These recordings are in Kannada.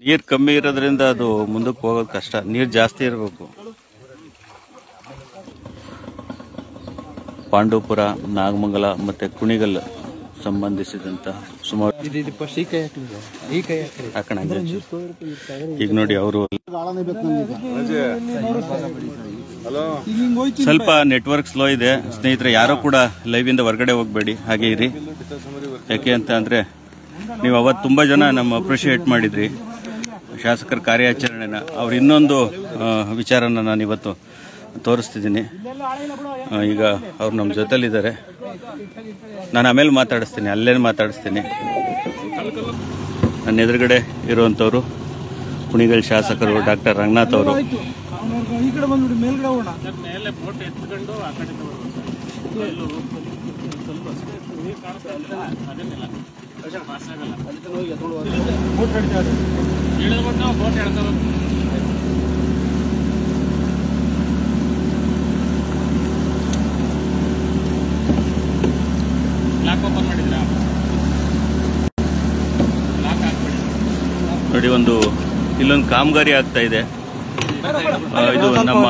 ನೀರು ಕಮ್ಮಿ ಇರೋದ್ರಿಂದ ಅದು ಮುಂದಕ್ಕೆ ಹೋಗೋದು ಕಷ್ಟ, ನೀರು ಜಾಸ್ತಿ ಇರಬೇಕು. ಪಾಂಡವಪುರ, ನಾಗಮಂಗಲ ಮತ್ತು ಕುಣಿಗಲ್ ಸಂಬಂಧಿಸಿದಂಥ ಸುಮಾರು ಈಗ ನೋಡಿ ಅವರು ಸ್ವಲ್ಪ ನೆಟ್ವರ್ಕ್ ಸ್ಲೋ ಇದೆ ಸ್ನೇಹಿತರೆ. ಯಾರೋ ಕೂಡ ಲೈವಿಂದ ಹೊರಗಡೆ ಹೋಗಬೇಡಿ, ಹಾಗೆ ಇರಿ. ಯಾಕೆ ಅಂತ ಅಂದರೆ ನೀವು ಅವತ್ತು ತುಂಬ ಜನ ನಮ್ಮ ಅಪ್ರಿಷಿಯೇಟ್ ಮಾಡಿದ್ರಿ ಶಾಸಕರ ಕಾರ್ಯಾಚರಣೆನ. ಅವ್ರು ಇನ್ನೊಂದು ವಿಚಾರನ ನಾನು ಇವತ್ತು ತೋರಿಸ್ತಿದ್ದೀನಿ. ಈಗ ಅವ್ರು ನಮ್ಮ ಜೊತೆಲಿದ್ದಾರೆ, ನಾನು ಆಮೇಲೆ ಮಾತಾಡಿಸ್ತೀನಿ, ಅಲ್ಲೇನು ಮಾತಾಡಿಸ್ತೀನಿ. ನನ್ನ ಎದುರುಗಡೆ ಇರುವಂಥವ್ರು ಕುಣಿಗಲ್ ಶಾಸಕರು ಡಾಕ್ಟರ್ ರಂಗನಾಥ್ ಅವರು. ನೋಡಿ, ಇಲ್ಲೊಂದು ಕಾಮಗಾರಿ ಆಗ್ತಾ ಇದೆ. ಇದು ನಮ್ಮ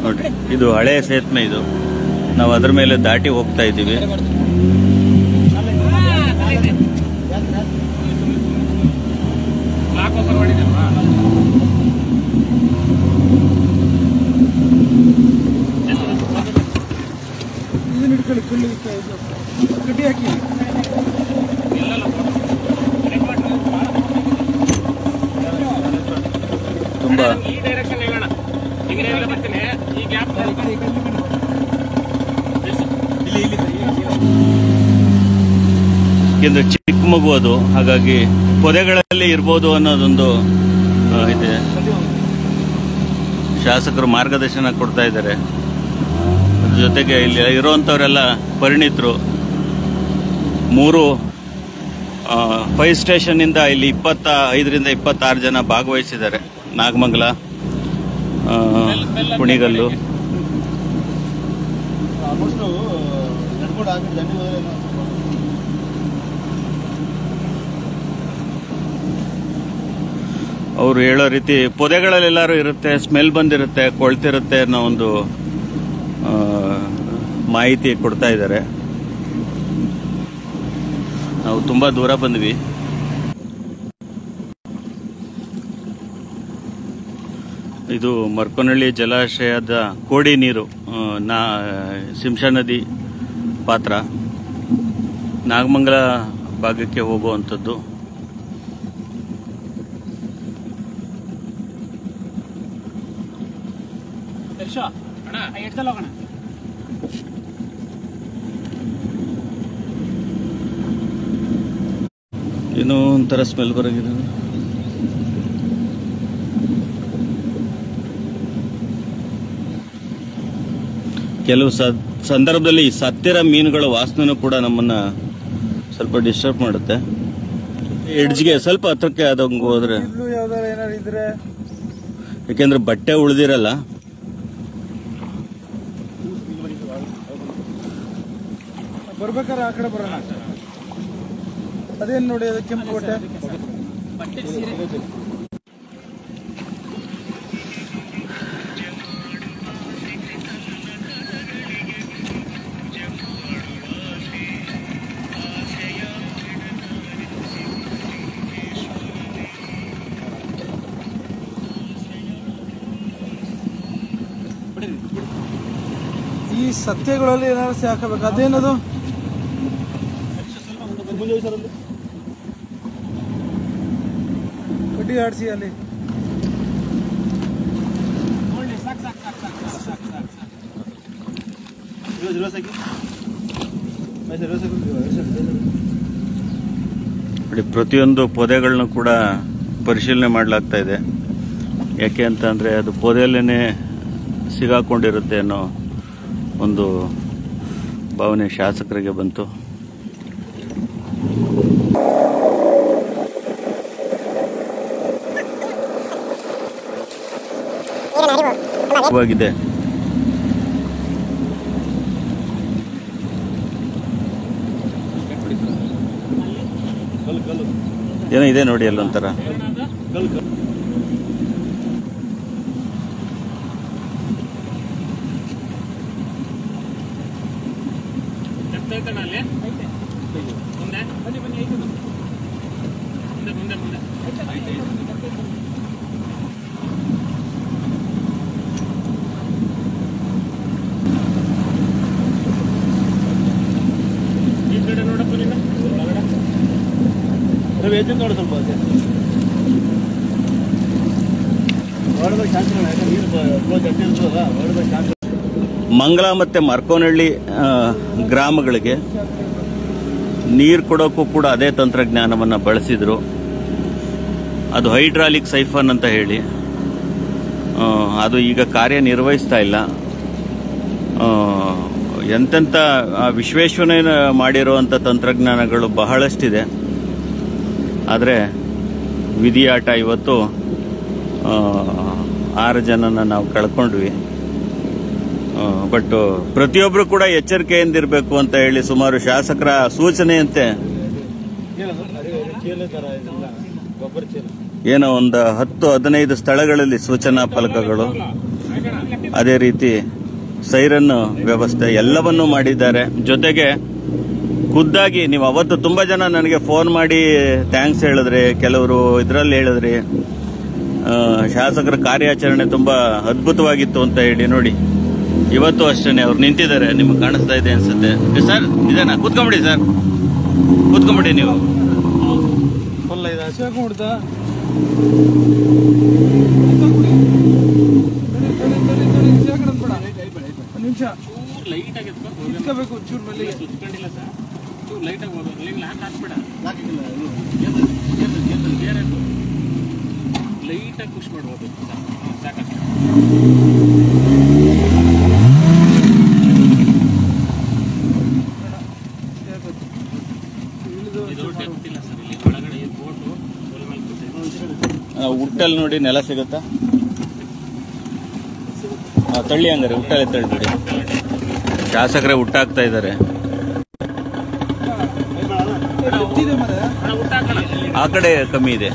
ನೋಡಿ, ಇದು ಹಳೆ ಸೇತುವೆ. ಇದು ನಾವು ಅದರ ಮೇಲೆ ದಾಟಿ ಹೋಗ್ತಾ ಇದ್ದೀವಿ. ತುಂಬಾ ಯಾಕೆಂದ್ರೆ ಚಿಕ್ಕ ಮಗು ಅದು, ಹಾಗಾಗಿ ಪೊದೆಗಳಲ್ಲಿ ಇರ್ಬೋದು ಅನ್ನೋದೊಂದು ಇದೆ. ಶಾಸಕರು ಮಾರ್ಗದರ್ಶನ ಕೊಡ್ತಾ ಇದ್ದಾರೆ. ಅದ್ರ ಜೊತೆಗೆ ಇಲ್ಲಿ ಇರುವಂಥವರೆಲ್ಲ ಪರಿಣಿತರು. 3 ಫೈರ್ ಸ್ಟೇಷನ್ ಇಂದ ಇಲ್ಲಿ 25ರಿಂದ 26 ಜನ ಭಾಗವಹಿಸಿದ್ದಾರೆ. ನಾಗಮಂಗಲ, ಕುಣಿಗಲ್ಲು. ಅವರು ಹೇಳೋ ರೀತಿ ಪೊದೆಗಳಲ್ಲೆಲ್ಲರೂ ಇರುತ್ತೆ, ಸ್ಮೆಲ್ ಬಂದಿರುತ್ತೆ, ಕೊಳ್ತಿರುತ್ತೆ ಅನ್ನೋ ಒಂದು ಮಾಹಿತಿ ಕೊಡ್ತಾ ಇದ್ದಾರೆ. ನಾವು ತುಂಬಾ ದೂರ ಬಂದ್ವಿ. ಇದು ಮರ್ಕೋನಹಳ್ಳಿ ಜಲಾಶಯದ ಕೋಡಿ ನೀರು, ಸಿಂಶಾ ನದಿ ಪಾತ್ರ ನಾಗಮಂಗಲ ಭಾಗಕ್ಕೆ ಹೋಗುವಂಥದ್ದು. ಏನೋ ಒಂಥರ ಸ್ಮೆಲ್ ಬರೋಗಿದೆ. ಕೆಲವು ಸಂದರ್ಭದಲ್ಲಿ ಸತ್ತಿರ ಮೀನುಗಳ ವಾಸನೆನೂ ಕೂಡ ನಮ್ಮನ್ನ ಸ್ವಲ್ಪ ಡಿಸ್ಟರ್ಬ್ ಮಾಡುತ್ತೆ. ಎಡ್ಜ್ಗೆ ಸ್ವಲ್ಪ ಹತ್ರಕ್ಕೆ ಆದಂಗೆ ಹೋದ್ರೆ, ಯಾಕೆಂದ್ರೆ ಬಟ್ಟೆ ಉಳಿದಿರಲ್ಲ. ಬರ್ಬೇಕಾದ್ರೆ ಆ ಕಡೆ ಬರೋಣ. ಅದೇನು ನೋಡಿ, ಅದು ಕೆಂಪು ಕೋಟೆ. ಈ ಸತ್ಯಗಳಲ್ಲಿ ಏನಾದ್ರು ಹಾಕಬೇಕು. ಅದೇನದು ಕಡ್ಡಿ ಆಡಿಸಿ ಅಲ್ಲಿ ಪ್ರತಿಯೊಂದು ಪೊದೆಗಳನ್ನ ಕೂಡ ಪರಿಶೀಲನೆ ಮಾಡಲಾಗ್ತಾ ಇದೆ. ಯಾಕೆ ಅಂತ ಅಂದರೆ ಅದು ಪೊದೆಯಲ್ಲೇ ಸಿಗಾಕೊಂಡಿರುತ್ತೆ ಅನ್ನೋ ಒಂದು ಭಾವನೆ ಶಾಸಕರಿಗೆ ಬಂತು. ಆಗಿದೆ. ಏನೋ ಇದೆ ನೋಡಿ ಅಲ್ಲೊಂಥರ. ನೋಡ ಸ್ವಲ್ಪ ಮಂಗಳ ಮತ್ತು ಮರ್ಕೋನಹಳ್ಳಿ ಗ್ರಾಮಗಳಿಗೆ ನೀರು ಕೊಡೋಕ್ಕೂ ಕೂಡ ಅದೇ ತಂತ್ರಜ್ಞಾನವನ್ನು ಬಳಸಿದರು. ಅದು ಹೈಡ್ರಾಲಿಕ್ ಸೈಫನ್ ಅಂತ ಹೇಳಿ, ಅದು ಈಗ ಕಾರ್ಯನಿರ್ವಹಿಸ್ತಾ ಇಲ್ಲ. ಎಂತೆಂಥ ವಿಶ್ವೇಶ್ವರಯ್ಯ ಮಾಡಿರುವಂಥ ತಂತ್ರಜ್ಞಾನಗಳು ಬಹಳಷ್ಟಿದೆ. ಆದರೆ ವಿಧಿಯಾಟ ಇವತ್ತು 6 ಜನನ ನಾವು ಕಳ್ಕೊಂಡ್ವಿ. ಬಟ್ ಪ್ರತಿಯೊಬ್ಬರು ಕೂಡ ಎಚ್ಚರಿಕೆಯಿಂದಿರಬೇಕು ಅಂತ ಹೇಳಿ ಸುಮಾರು ಶಾಸಕರ ಸೂಚನೆಯಂತೆ ಏನೋ ಒಂದು 10-15 ಸ್ಥಳಗಳಲ್ಲಿ ಸೂಚನಾ ಫಲಕಗಳು, ಅದೇ ರೀತಿ ಸೈರನ್ ವ್ಯವಸ್ಥೆ ಎಲ್ಲವನ್ನೂ ಮಾಡಿದ್ದಾರೆ. ಜೊತೆಗೆ ಖುದ್ದಾಗಿ ನೀವು ಅವತ್ತು ತುಂಬ ಜನ ನನಗೆ ಫೋನ್ ಮಾಡಿ ಥ್ಯಾಂಕ್ಸ್ ಹೇಳಿದ್ರಿ, ಕೆಲವರು ಇದರಲ್ಲಿ ಹೇಳಿದ್ರಿ ಶಾಸಕರ ಕಾರ್ಯಾಚರಣೆ ತುಂಬ ಅದ್ಭುತವಾಗಿತ್ತು ಅಂತ ಹೇಳಿ. ನೋಡಿ ಇವತ್ತು ಅಷ್ಟೇ ಅವ್ರು ನಿಂತಿದ್ದಾರೆ, ನಿಮ್ಗೆ ಕಾಣಿಸ್ತಾ ಇದೆ ಅನ್ಸುತ್ತೆ. ಸರ್ ಇದೇನಾ? ಕೂತ್ಕೊಂಬಿಡಿ ಸರ್, ಕೂತ್ಕೊಂಬಿಡಿ ನೀವು. ನಿಮಿಷ ಲೈಟ್ ಚೂರು ಮೇಲೆ ಲೈಟ್ ಆಗಿ ಲೈಟಾಗಿ ಪುಷ್ ಮಾಡ್ಬೋದು ಸಾಕಷ್ಟು. ಹುಟ್ಟಲ್ಲಿ ನೋಡಿ ನೆಲ ಸಿಗುತ್ತಾ? ತಳ್ಳಿ ಹಂಗಾರೆ ಹುಟ್ಟಲ್ಲೇ ತಳ್ಳಿಬಿಡಿ. ಶಾಸಕರೇ ಹುಟ್ಟಾಕ್ತಾ ಇದ್ದಾರೆ. ಆ ಕಡೆ ಕಮ್ಮಿ ಇದೆ.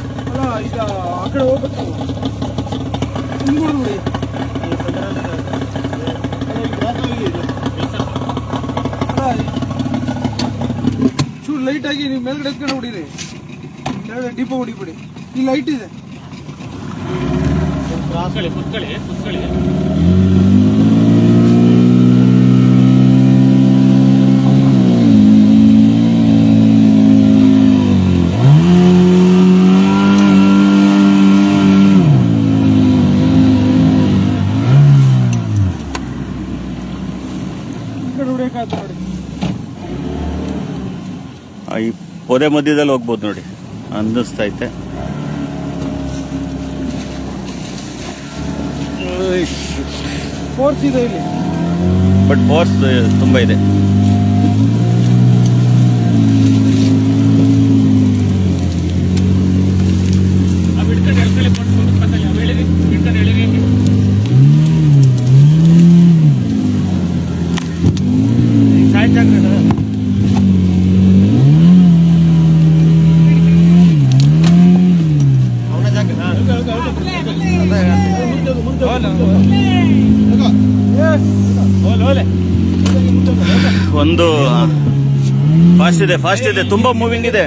ಚೂರು ಲೈಟ್ ಆಗಿ ನೀವು ಮೇಲ್ಗಡೆ ಎತ್ಕೊಂಡು ಹೊಡೀರಿ, ಕೆಳಗಡೆ ದೀಪ ಹೊಡಿಬಿಡಿ. ಈ ಲೈಟ್ ಇದೆ. ಈ ಪೊದೆ ಮಧ್ಯದಲ್ಲಿ ಹೋಗ್ಬೋದು ನೋಡಿ, ಅನ್ನಿಸ್ತೈತೆ. ಫೋರ್ಸ್ ಇದೆ ಇಲ್ಲಿ, ಬಟ್ ಫೋರ್ಸ್ ತುಂಬ ಇದೆ. ಒಂದು ಫಾಸ್ಟ್ ಇದೆ, ತುಂಬಾ ಮೂವಿಂಗ್ ಇದೆ.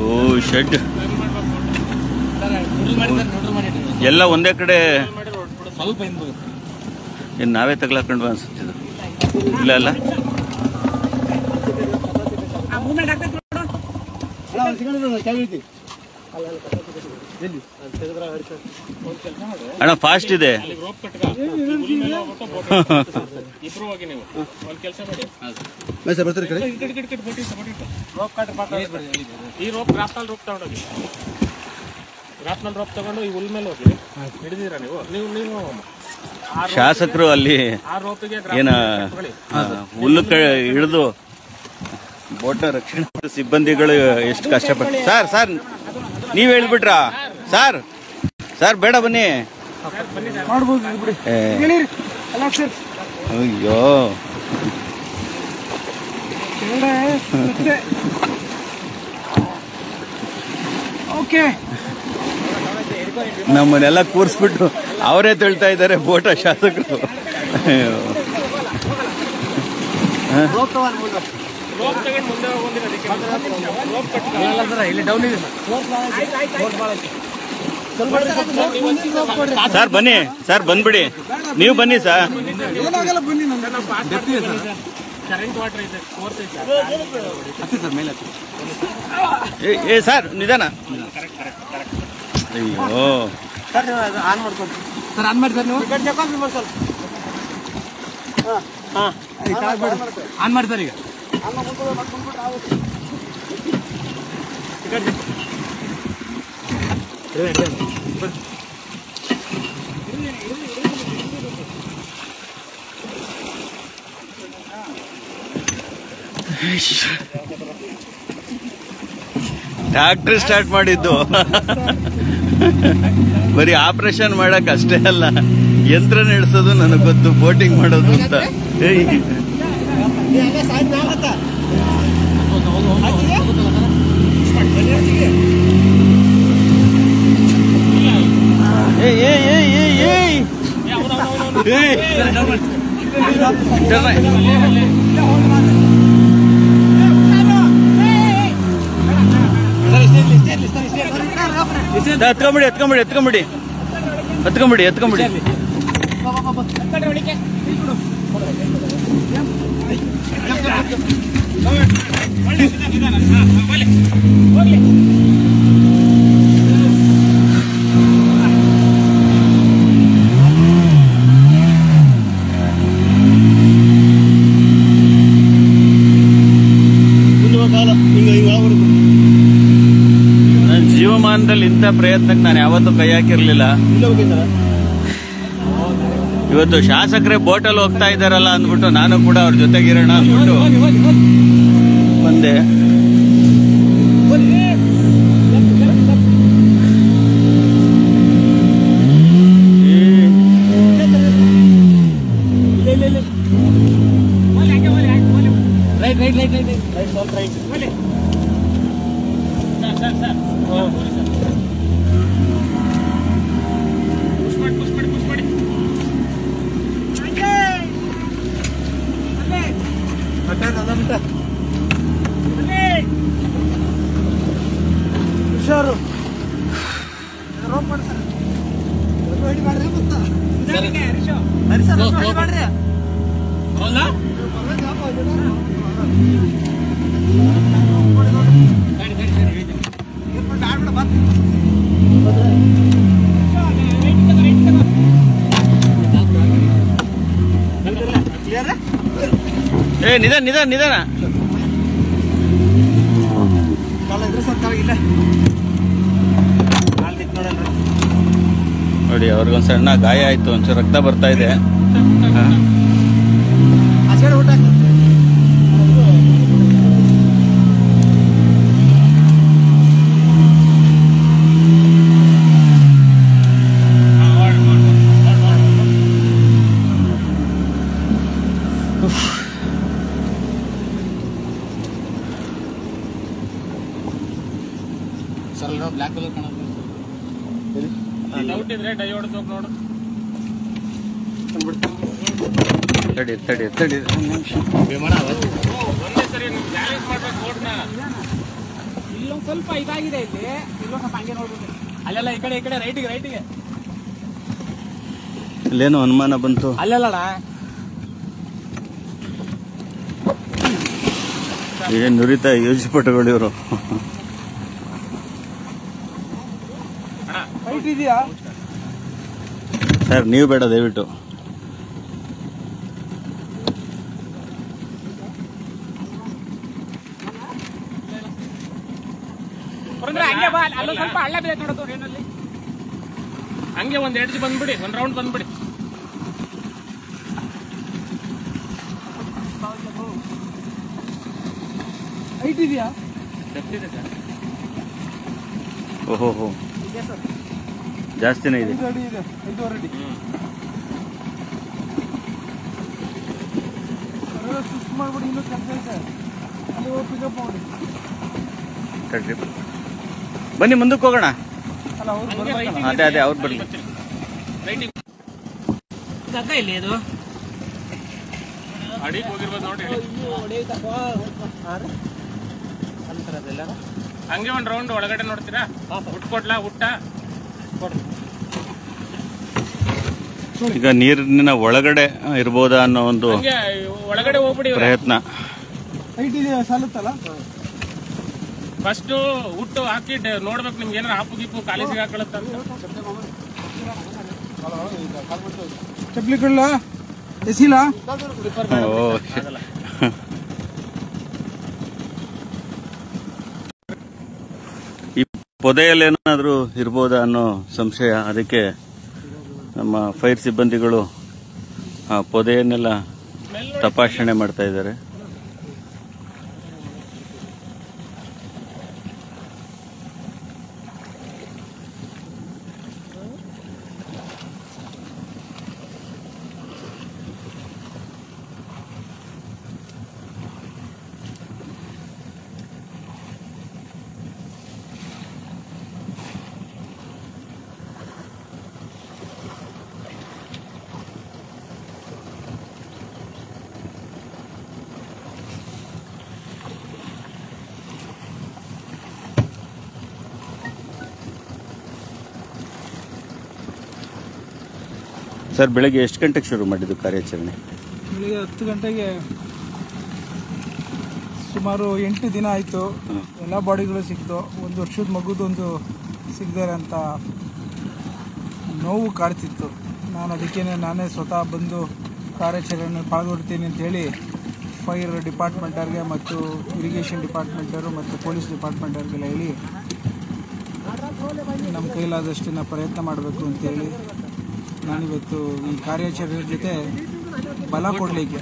ಓ ಶೆಡ್ ಎಲ್ಲ ಒಂದೇ ಕಡೆ. ಏನ್ ನಾವೇ ತಗ್ಲಾಕೊಂಡು ಅನ್ಸುತ್ತಿದ್ದು? ಇಲ್ಲ ಅಲ್ಲ, ಅಣ್ಣ ಫಾಸ್ಟ್ ಇದೆ. ಈ ರೋಪ್ ಗ್ರಾಫ್ನಲ್ಲಿ ರೋಪ್ ತಗೊಂಡೋಗಿ, ಗ್ರಾಫ್ನಲ್ಲಿ ರೋಪ್ ತಗೊಂಡು ಈ ಹುಲ್ ಮೇಲೆ ಹೋಗಿ ಹಿಡಿದಿರಾ ನೀವು. ಶಾಸಕರು ಅಲ್ಲಿ ಏನ ಹುಲ್ಲು ಹಿಡಿದು ಬೋಟ್ನ ರಕ್ಷಣಾ ಸಿಬ್ಬಂದಿಗಳು ಎಷ್ಟು ಕಷ್ಟಪಟ್ಟು ಸರ್ ನೀವ್ ಹೇಳ್ಬಿಟ್ರಾ ಸರ್ ಬೇಡ ಬನ್ನಿ ಅಯ್ಯೋ ಓಕೆ ನಮ್ಮನ್ನೆಲ್ಲ ಕೂರಿಸ್ಬಿಟ್ಟು ಅವರೇ ತೊಳ್ತಾ ಇದ್ದಾರೆ ಬೋಟ ಶಾಸಕರು. ಸರ್ ಬನ್ನಿ ಸರ್, ಬಂದ್ಬಿಡಿ, ನೀವು ಬನ್ನಿ ಸರ್. ಏ ಸರ್ ನಿಧಾನ. ಅಯ್ಯೋ ಆನ್ ಮಾಡ್ಕೊಂಡು ಸರ್, ಆನ್ ಮಾಡಿ ಸರ್, ನೀವು ಆನ್ ಮಾಡಿ ಸರ್. ಈಗ ಟ್ಯಾಕ್ಟ್ರಿ ಸ್ಟಾರ್ಟ್ ಮಾಡಿದ್ದು ಬರೀ ಆಪರೇಷನ್ ಮಾಡಕ್ ಅಷ್ಟೇ ಅಲ್ಲ, ಯಂತ್ರ ನಡೆಸೋದು ನನಗೆ ಗೊತ್ತು, ಬೋಟಿಂಗ್ ಮಾಡೋದು ಅಂತ. ಎತ್ಕೊಂಬಿಡಿ. ನನ್ನ ಜೀವಮಾನದಲ್ಲಿ ಇಂಥ ಪ್ರಯತ್ನಕ್ಕೆ ನಾನು ಯಾವತ್ತೂ ಕೈ ಹಾಕಿರ್ಲಿಲ್ಲ. ಇವತ್ತು ಶಾಸಕರೇ ಬೋಟಲ್ಲಿ ಹೋಗ್ತಾ ಇದ್ದಾರಲ್ಲ ಅಂದ್ಬಿಟ್ಟು ನಾನು ಕೂಡ ಅವ್ರ ಜೊತೆಗಿರೋಣ ಅಂದ್ಬಿಟ್ಟು ಬಂದೆ. ಹುಷಾರು. ಏ ನಿಧಾನ. ನೋಡಿ, ಅವ್ರಿಗೊಂದು ಸಣ್ಣ ಗಾಯ ಆಯ್ತು, ಒಂಚೂರು ರಕ್ತ ಬರ್ತಾ ಇದೆ. ಬ್ಲಾಕ್ ಕಲರ್ ಕಾಣುತ್ತೆ. ಡೌಟ್ ಇದ್ರೆ ಡಯೋಡ್ ನೋಡು. ತಡಿ ಒಂದೇ ಸರಿ ಬ್ಯಾಲೆನ್ಸ್ ಮಾಡ್ಬೇಕು ಬೋರ್ಡ್ನ. ಇಲ್ಲೊಂದು ಸ್ವಲ್ಪ ಇದಾಗಿದೆ, ಇಲ್ಲೊಂದು ಸ್ವಲ್ಪ ಹಂಗೆ ನೋಡ್ಬೇಕು. ಅಲ್ಲೆಲ್ಲ ಈ ಕಡೆ ರೈಟಿಗೆ ಇಲ್ಲೇನೋ ಅನುಮಾನ ಬಂತು. ಅಲ್ಲೆಲ್ಲಡ ಏನ್ ನುರಿತ ಯೋಜಿಪಟುಗಳು ಇವರು. ಇದೆಯಾ ಸರ್, ನೀವು ಬೇಡ ದಯವಿಟ್ಟು. ಹಂಗೆ ಒಂದ್ ಎಡ್ಜ್ ಬಂದ್ಬಿಡಿ, ಒಂದ್ ರೌಂಡ್ ಬಂದ್ಬಿಡಿ. ಹೈಟ್ ಇದೆಯಾ? ಓಹೋ ಜಾಸ್ತಿನೇ ಇದೆ. 5 ಅಡಿ ಇದೆ, 5.5 ಅಡಿ. ಸ್ವಿಚ್ ಮಾಡ್ಬಿಡಿ, ಇನ್ನೂ ಕೆಲಸ ಐತೆ. ಅಲ್ಲಿ ಹೋಗಿ ಪಿಕಪ್ ಮಾಡಿ. ಬನ್ನಿ ಮುಂದಕ್ಕೆ ಹೋಗೋಣ. ಅಲ್ಲ ಅವ್ರು ಅದೇ ಅವ್ರು ಬರಲಿ. ಇಲ್ಲಿ ಇದು ಅಡಿಗೆ ಹೋಗಿರ್ಬೋದು ನೋಡಿ. ಹಂಗೆ ಒಂದು ರೌಂಡ್ ಒಳಗಡೆ ನೋಡ್ತೀರಾ? ಊಟ ಕೊಡ್ಲಾ? ಊಟ ಈಗ ನೀರಿನ ಒಳಗಡೆ ಇರ್ಬೋದಾ ಅನ್ನೋ ಒಂದು ಒಳಗಡೆ ಹೋಗ್ಬಿಡಿ ಪ್ರಯತ್ನ. ಹೈಟ್ ಇದೆಯಾ? ಸಾಲುತ್ತಲ್ಲ? ಫಸ್ಟ್ ಹುಟ್ಟು ಹಾಕಿ ನೋಡ್ಬೇಕು ನಿಮ್ಗೆ ಏನಾರ ಹಾಪು ಗೀಪು ಕಾಲೇಜಿಗೆ ಹಾಕೊಳ್ಳುತ್ತ. ಚಪ್ಪಲಿ ಕೊಡ್ಲ? ಎಸಿಲ? ಈ ಪೊದೆಯಲ್ಲಿ ಏನಾದರೂ ಇರ್ಬೋದಾ ಅನ್ನೋ ಸಂಶಯ. ಅದಕ್ಕೆ ನಮ್ಮ ಫೈರ್ ಸಿಬ್ಬಂದಿಗಳು ಆ ಪೊದೆಯನ್ನೆಲ್ಲ ತಪಾಸಣೆ ಮಾಡ್ತಾ ಇದ್ದಾರೆ. ಸರ್, ಬೆಳಗ್ಗೆ ಎಷ್ಟು ಗಂಟೆಗೆ ಶುರು ಮಾಡಿದ್ದು ಕಾರ್ಯಾಚರಣೆ? ಬೆಳಿಗ್ಗೆ 10 ಗಂಟೆಗೆ. ಸುಮಾರು 8 ದಿನ ಆಯಿತು. ಎಲ್ಲ ಬಾಡಿಗಳು ಸಿಕ್ತು. 1 ವರ್ಷದ ಮಗುದೊಂದು ಸಿಗದೆ ಅಂತ ನೋವು ಕಾಡ್ತಿತ್ತು. ನಾನು ಅದಕ್ಕೇ ನಾನೇ ಸ್ವತಃ ಬಂದು ಕಾರ್ಯಾಚರಣೆ ಪಾಲ್ಗೊಳ್ತೀನಿ ಅಂತೇಳಿ ಫೈರ್ ಡಿಪಾರ್ಟ್ಮೆಂಟವ್ರಿಗೆ ಮತ್ತು ಇರಿಗೇಷನ್ ಡಿಪಾರ್ಟ್ಮೆಂಟವರು ಮತ್ತು ಪೊಲೀಸ್ ಡಿಪಾರ್ಟ್ಮೆಂಟವ್ರಿಗೆಲ್ಲ ಹೇಳಿ ನಮ್ಮ ಕೈಲಾದಷ್ಟನ್ನು ಪ್ರಯತ್ನ ಮಾಡಬೇಕು ಅಂತೇಳಿ ನಾನಿವತ್ತು ಈ ಕಾರ್ಯಾಚರಣೆ ಜೊತೆ ಬಲ ಕೊಡಲಿಕ್ಕೆ.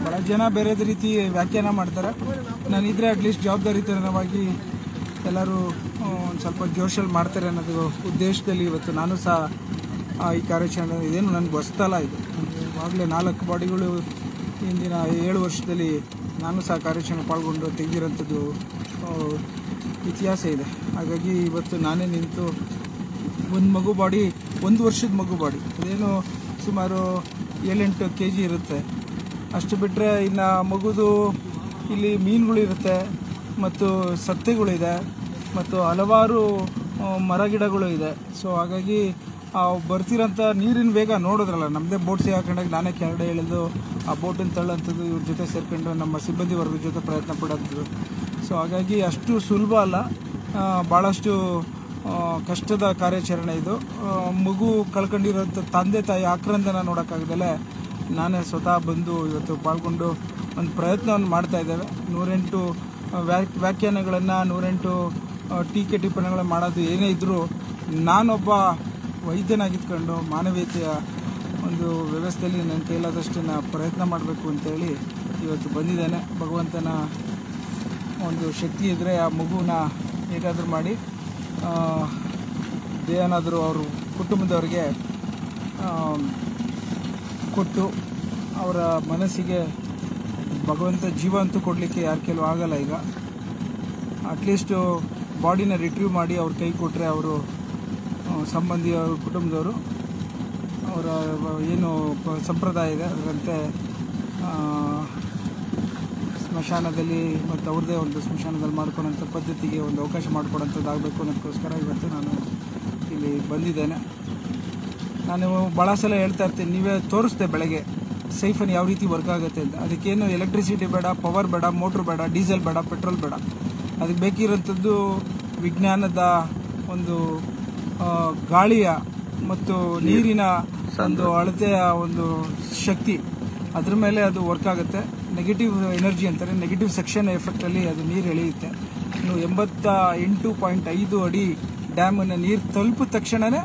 ಭಾಳ ಜನ ಬೇರೆ ರೀತಿ ವ್ಯಾಖ್ಯಾನ ಮಾಡ್ತಾರೆ. ನಾನಿದ್ರೆ ಅಟ್ಲೀಸ್ಟ್ ಜವಾಬ್ದಾರಿತನವಾಗಿ ಎಲ್ಲರೂ ಒಂದು ಸ್ವಲ್ಪ ಜೋಶಲ್ಲಿ ಮಾಡ್ತಾರೆ ಅನ್ನೋದು ಉದ್ದೇಶದಲ್ಲಿ ಇವತ್ತು ನಾನು ಸಹ ಈ ಕಾರ್ಯಾಚರಣೆ ಇದೇನು ನನಗೆ ಹೊಸ್ತಲ್ಲ. ಇದು ಇವಾಗಲೇ 4 ಬಾಡಿಗಳು ಹಿಂದಿನ 7 ವರ್ಷದಲ್ಲಿ ನಾನು ಸಹ ಕಾರ್ಯಾಚರಣೆ ಪಾಲ್ಗೊಂಡು ತೆಗೆದಿರೋಂಥದ್ದು ಇತಿಹಾಸ ಇದೆ. ಹಾಗಾಗಿ ಇವತ್ತು ನಾನೇ ನಿಂತು ಒಂದು ಮಗು ಬಾಡಿ, 1 ವರ್ಷದ ಮಗು ಬಾಡಿ, ಅದೇನು ಸುಮಾರು 7-8 kg ಇರುತ್ತೆ. ಅಷ್ಟು ಬಿಟ್ಟರೆ ಇನ್ನು ಮಗುದು ಇಲ್ಲಿ ಮೀನುಗಳಿರುತ್ತೆ ಮತ್ತು ಸತ್ತೆಗಳಿದೆ ಮತ್ತು ಹಲವಾರು ಮರ ಗಿಡಗಳು ಇದೆ. ಸೊ ಹಾಗಾಗಿ ಬರ್ತಿರೋಂಥ ನೀರಿನ ವೇಗ ನೋಡಿದ್ರಲ್ಲ, ನಮ್ಮದೇ ಬೋಟ್ ಹಾಕೊಂಡಾಗ ನಾನೇ ಕೆಳಗಡೆ ಎಳೆದು ಆ ಬೋಟನ್ನು ತಳ್ಳೋಂಥದ್ದು, ಇವ್ರ ಜೊತೆ ಸೇರ್ಕೊಂಡು ನಮ್ಮ ಸಿಬ್ಬಂದಿ ವರ್ಗದ ಜೊತೆ ಪ್ರಯತ್ನ ಪಡೋಂಥದ್ದು. ಸೊ ಹಾಗಾಗಿ ಅಷ್ಟು ಸುಲಭ ಅಲ್ಲ, ಭಾಳಷ್ಟು ಕಷ್ಟದ ಕಾರ್ಯಾಚರಣೆ ಇದು. ಮಗು ಕಳ್ಕೊಂಡಿರೋಂಥ ತಂದೆ ತಾಯಿ ಆಕ್ರಂದನ ನೋಡೋಕ್ಕಾಗದಲ್ಲೇ ನಾನೇ ಸ್ವತಃ ಬಂದು ಇವತ್ತು ಪಾಲ್ಗೊಂಡು ಒಂದು ಪ್ರಯತ್ನವನ್ನು ಮಾಡ್ತಾ ಇದ್ದೇವೆ. 108 ವ್ಯಾಖ್ಯಾನಗಳನ್ನು, 108 ಟೀಕೆ ಟಿಪ್ಪಣಿಗಳನ್ನು ಮಾಡೋದು ಏನೇ ಇದ್ದರೂ ನಾನೊಬ್ಬ ವೈದ್ಯನಾಗಿದ್ಕೊಂಡು ಮಾನವೀಯತೆಯ ಒಂದು ವ್ಯವಸ್ಥೆಯಲ್ಲಿ ನನ್ನ ಕೈಲಾದಷ್ಟನ್ನು ಪ್ರಯತ್ನ ಮಾಡಬೇಕು ಅಂತೇಳಿ ಇವತ್ತು ಬಂದಿದ್ದೇನೆ. ಭಗವಂತನ ಒಂದು ಶಕ್ತಿ ಇದ್ದರೆ ಆ ಮಗುನ ಹೇಗಾದರೂ ಮಾಡಿ ಏನಾದರೂ ಅವರು ಕುಟುಂಬದವರಿಗೆ ಕೊಟ್ಟು ಅವರ ಮನಸ್ಸಿಗೆ ಭಗವಂತ ಜೀವ ಅಂತೂ ಕೊಡಲಿಕ್ಕೆ ಯಾರ ಕೆಲವು ಆಗಲ್ಲ. ಈಗ ಅಟ್ಲೀಸ್ಟು ಬಾಡಿನ ರಿಟ್ರೀವ್ ಮಾಡಿ ಅವ್ರ ಕೈ ಕೊಟ್ಟರೆ ಅವರು ಸಂಬಂಧಿ, ಅವ್ರ ಕುಟುಂಬದವರು, ಅವರ ಏನು ಸಂಪ್ರದಾಯ ಇದೆ ಅದರಂತೆ ಸ್ಮಶಾನದಲ್ಲಿ ಮತ್ತು ಅವ್ರದ್ದೇ ಒಂದು ಸ್ಮಶಾನದಲ್ಲಿ ಮಾಡ್ಕೊಳೋಂಥ ಪದ್ಧತಿಗೆ ಒಂದು ಅವಕಾಶ ಮಾಡಿಕೊಡೋಂಥದ್ದಾಗಬೇಕು ಅನ್ನೋದಕ್ಕೋಸ್ಕರ ಇವತ್ತು ನಾನು ಇಲ್ಲಿ ಬಂದಿದ್ದೇನೆ. ನಾನು ಭಾಳ ಸಲ ಹೇಳ್ತಾ ಇರ್ತೀನಿ, ನೀವೇ ತೋರಿಸ್ದೆ ಬೆಳಗ್ಗೆ ಸೈಫನ್ ಯಾವ ರೀತಿ ವರ್ಕ್ ಆಗುತ್ತೆ ಅಂತ. ಅದಕ್ಕೇನು ಎಲೆಕ್ಟ್ರಿಸಿಟಿ ಬೇಡ, ಪವರ್ ಬೇಡ, ಮೋಟ್ರ್ ಬೇಡ, ಡೀಸೆಲ್ ಬೇಡ, ಪೆಟ್ರೋಲ್ ಬೇಡ. ಅದಕ್ಕೆ ಬೇಕಿರೋಂಥದ್ದು ವಿಜ್ಞಾನದ ಒಂದು ಗಾಳಿಯ ಮತ್ತು ನೀರಿನ ಒಂದು ಅಳತೆಯ ಒಂದು ಶಕ್ತಿ, ಅದ್ರ ಮೇಲೆ ಅದು ವರ್ಕ್ ಆಗುತ್ತೆ. ನೆಗೆಟಿವ್ ಎನರ್ಜಿ ಅಂತಾರೆ, ನೆಗೆಟಿವ್ ಸೆಕ್ಷನ್ ಎಫೆಕ್ಟಲ್ಲಿ ಅದು ನೀರು ಎಳೆಯುತ್ತೆ. ಇನ್ನು 88.5 ಅಡಿ ಡ್ಯಾಮನ್ನು ನೀರು ತಲುಪಿದ ತಕ್ಷಣವೇ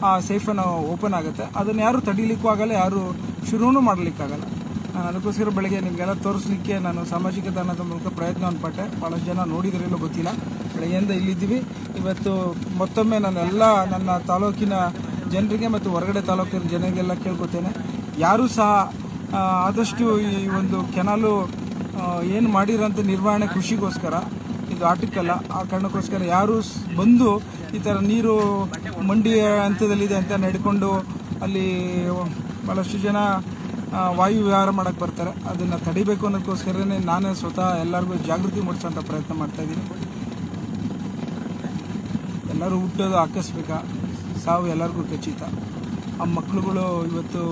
ಆ ಸೇಫನ್ನು ಓಪನ್ ಆಗುತ್ತೆ. ಅದನ್ನು ಯಾರು ತಡೀಲಿಕ್ಕೂ ಆಗಲ್ಲ, ಯಾರು ಶುರುವೂ ಮಾಡಲಿಕ್ಕಾಗಲ್ಲ. ನಾನು ಅದಕ್ಕೋಸ್ಕರ ಬೆಳಗ್ಗೆ ನಿಮಗೆಲ್ಲ ತೋರಿಸ್ಲಿಕ್ಕೆ ನಾನು ಸಾಮಾಜಿಕ ತಾಣದ ಮೂಲಕ ಪ್ರಯತ್ನವನ್ನು ಪಟ್ಟೆ. ಭಾಳಷ್ಟು ಜನ ನೋಡಿದ್ರೇನೋ ಗೊತ್ತಿಲ್ಲ. ಬೆಳಗ್ಗೆಯಿಂದ ಇಲ್ಲಿದ್ದೀವಿ. ಇವತ್ತು ಮತ್ತೊಮ್ಮೆ ನನ್ನ ತಾಲೂಕಿನ ಜನರಿಗೆ ಮತ್ತು ಹೊರಗಡೆ ತಾಲೂಕಿನ ಜನರಿಗೆಲ್ಲ ಕೇಳ್ಕೊತೇನೆ, ಯಾರೂ ಸಹ ಆದಷ್ಟು ಈ ಒಂದು ಕೆನಾಲು ಏನು ಮಾಡಿರೋಂಥ ನಿರ್ವಹಣೆ ಕೃಷಿಗೋಸ್ಕರ, ಇದು ಆಟಕ್ಕಲ್ಲ. ಆ ಕಾರಣಕ್ಕೋಸ್ಕರ ಯಾರು ಬಂದು ಈ ಥರ ನೀರು ಮಂಡಿ ಹಂತದಲ್ಲಿದೆ ಅಂತ ನಡ್ಕೊಂಡು ಅಲ್ಲಿ ಭಾಳಷ್ಟು ಜನ ವಾಯು ವಿಹಾರ ಮಾಡಕ್ಕೆ ಬರ್ತಾರೆ. ಅದನ್ನು ತಡಿಬೇಕು ಅನ್ನೋದಕ್ಕೋಸ್ಕರನೇ ನಾನೇ ಸ್ವತಃ ಎಲ್ಲರಿಗೂ ಜಾಗೃತಿ ಮೂಡಿಸೋಂಥ ಪ್ರಯತ್ನ ಮಾಡ್ತಾಯಿದ್ದೀನಿ. ಎಲ್ಲರೂ ಹುಟ್ಟೋದು ಆಕಸ್ಮಿಕ, ಸಾವು ಎಲ್ಲರಿಗೂ ಖಚಿತ. ಆ ಮಕ್ಕಳುಗಳು ಇವತ್ತು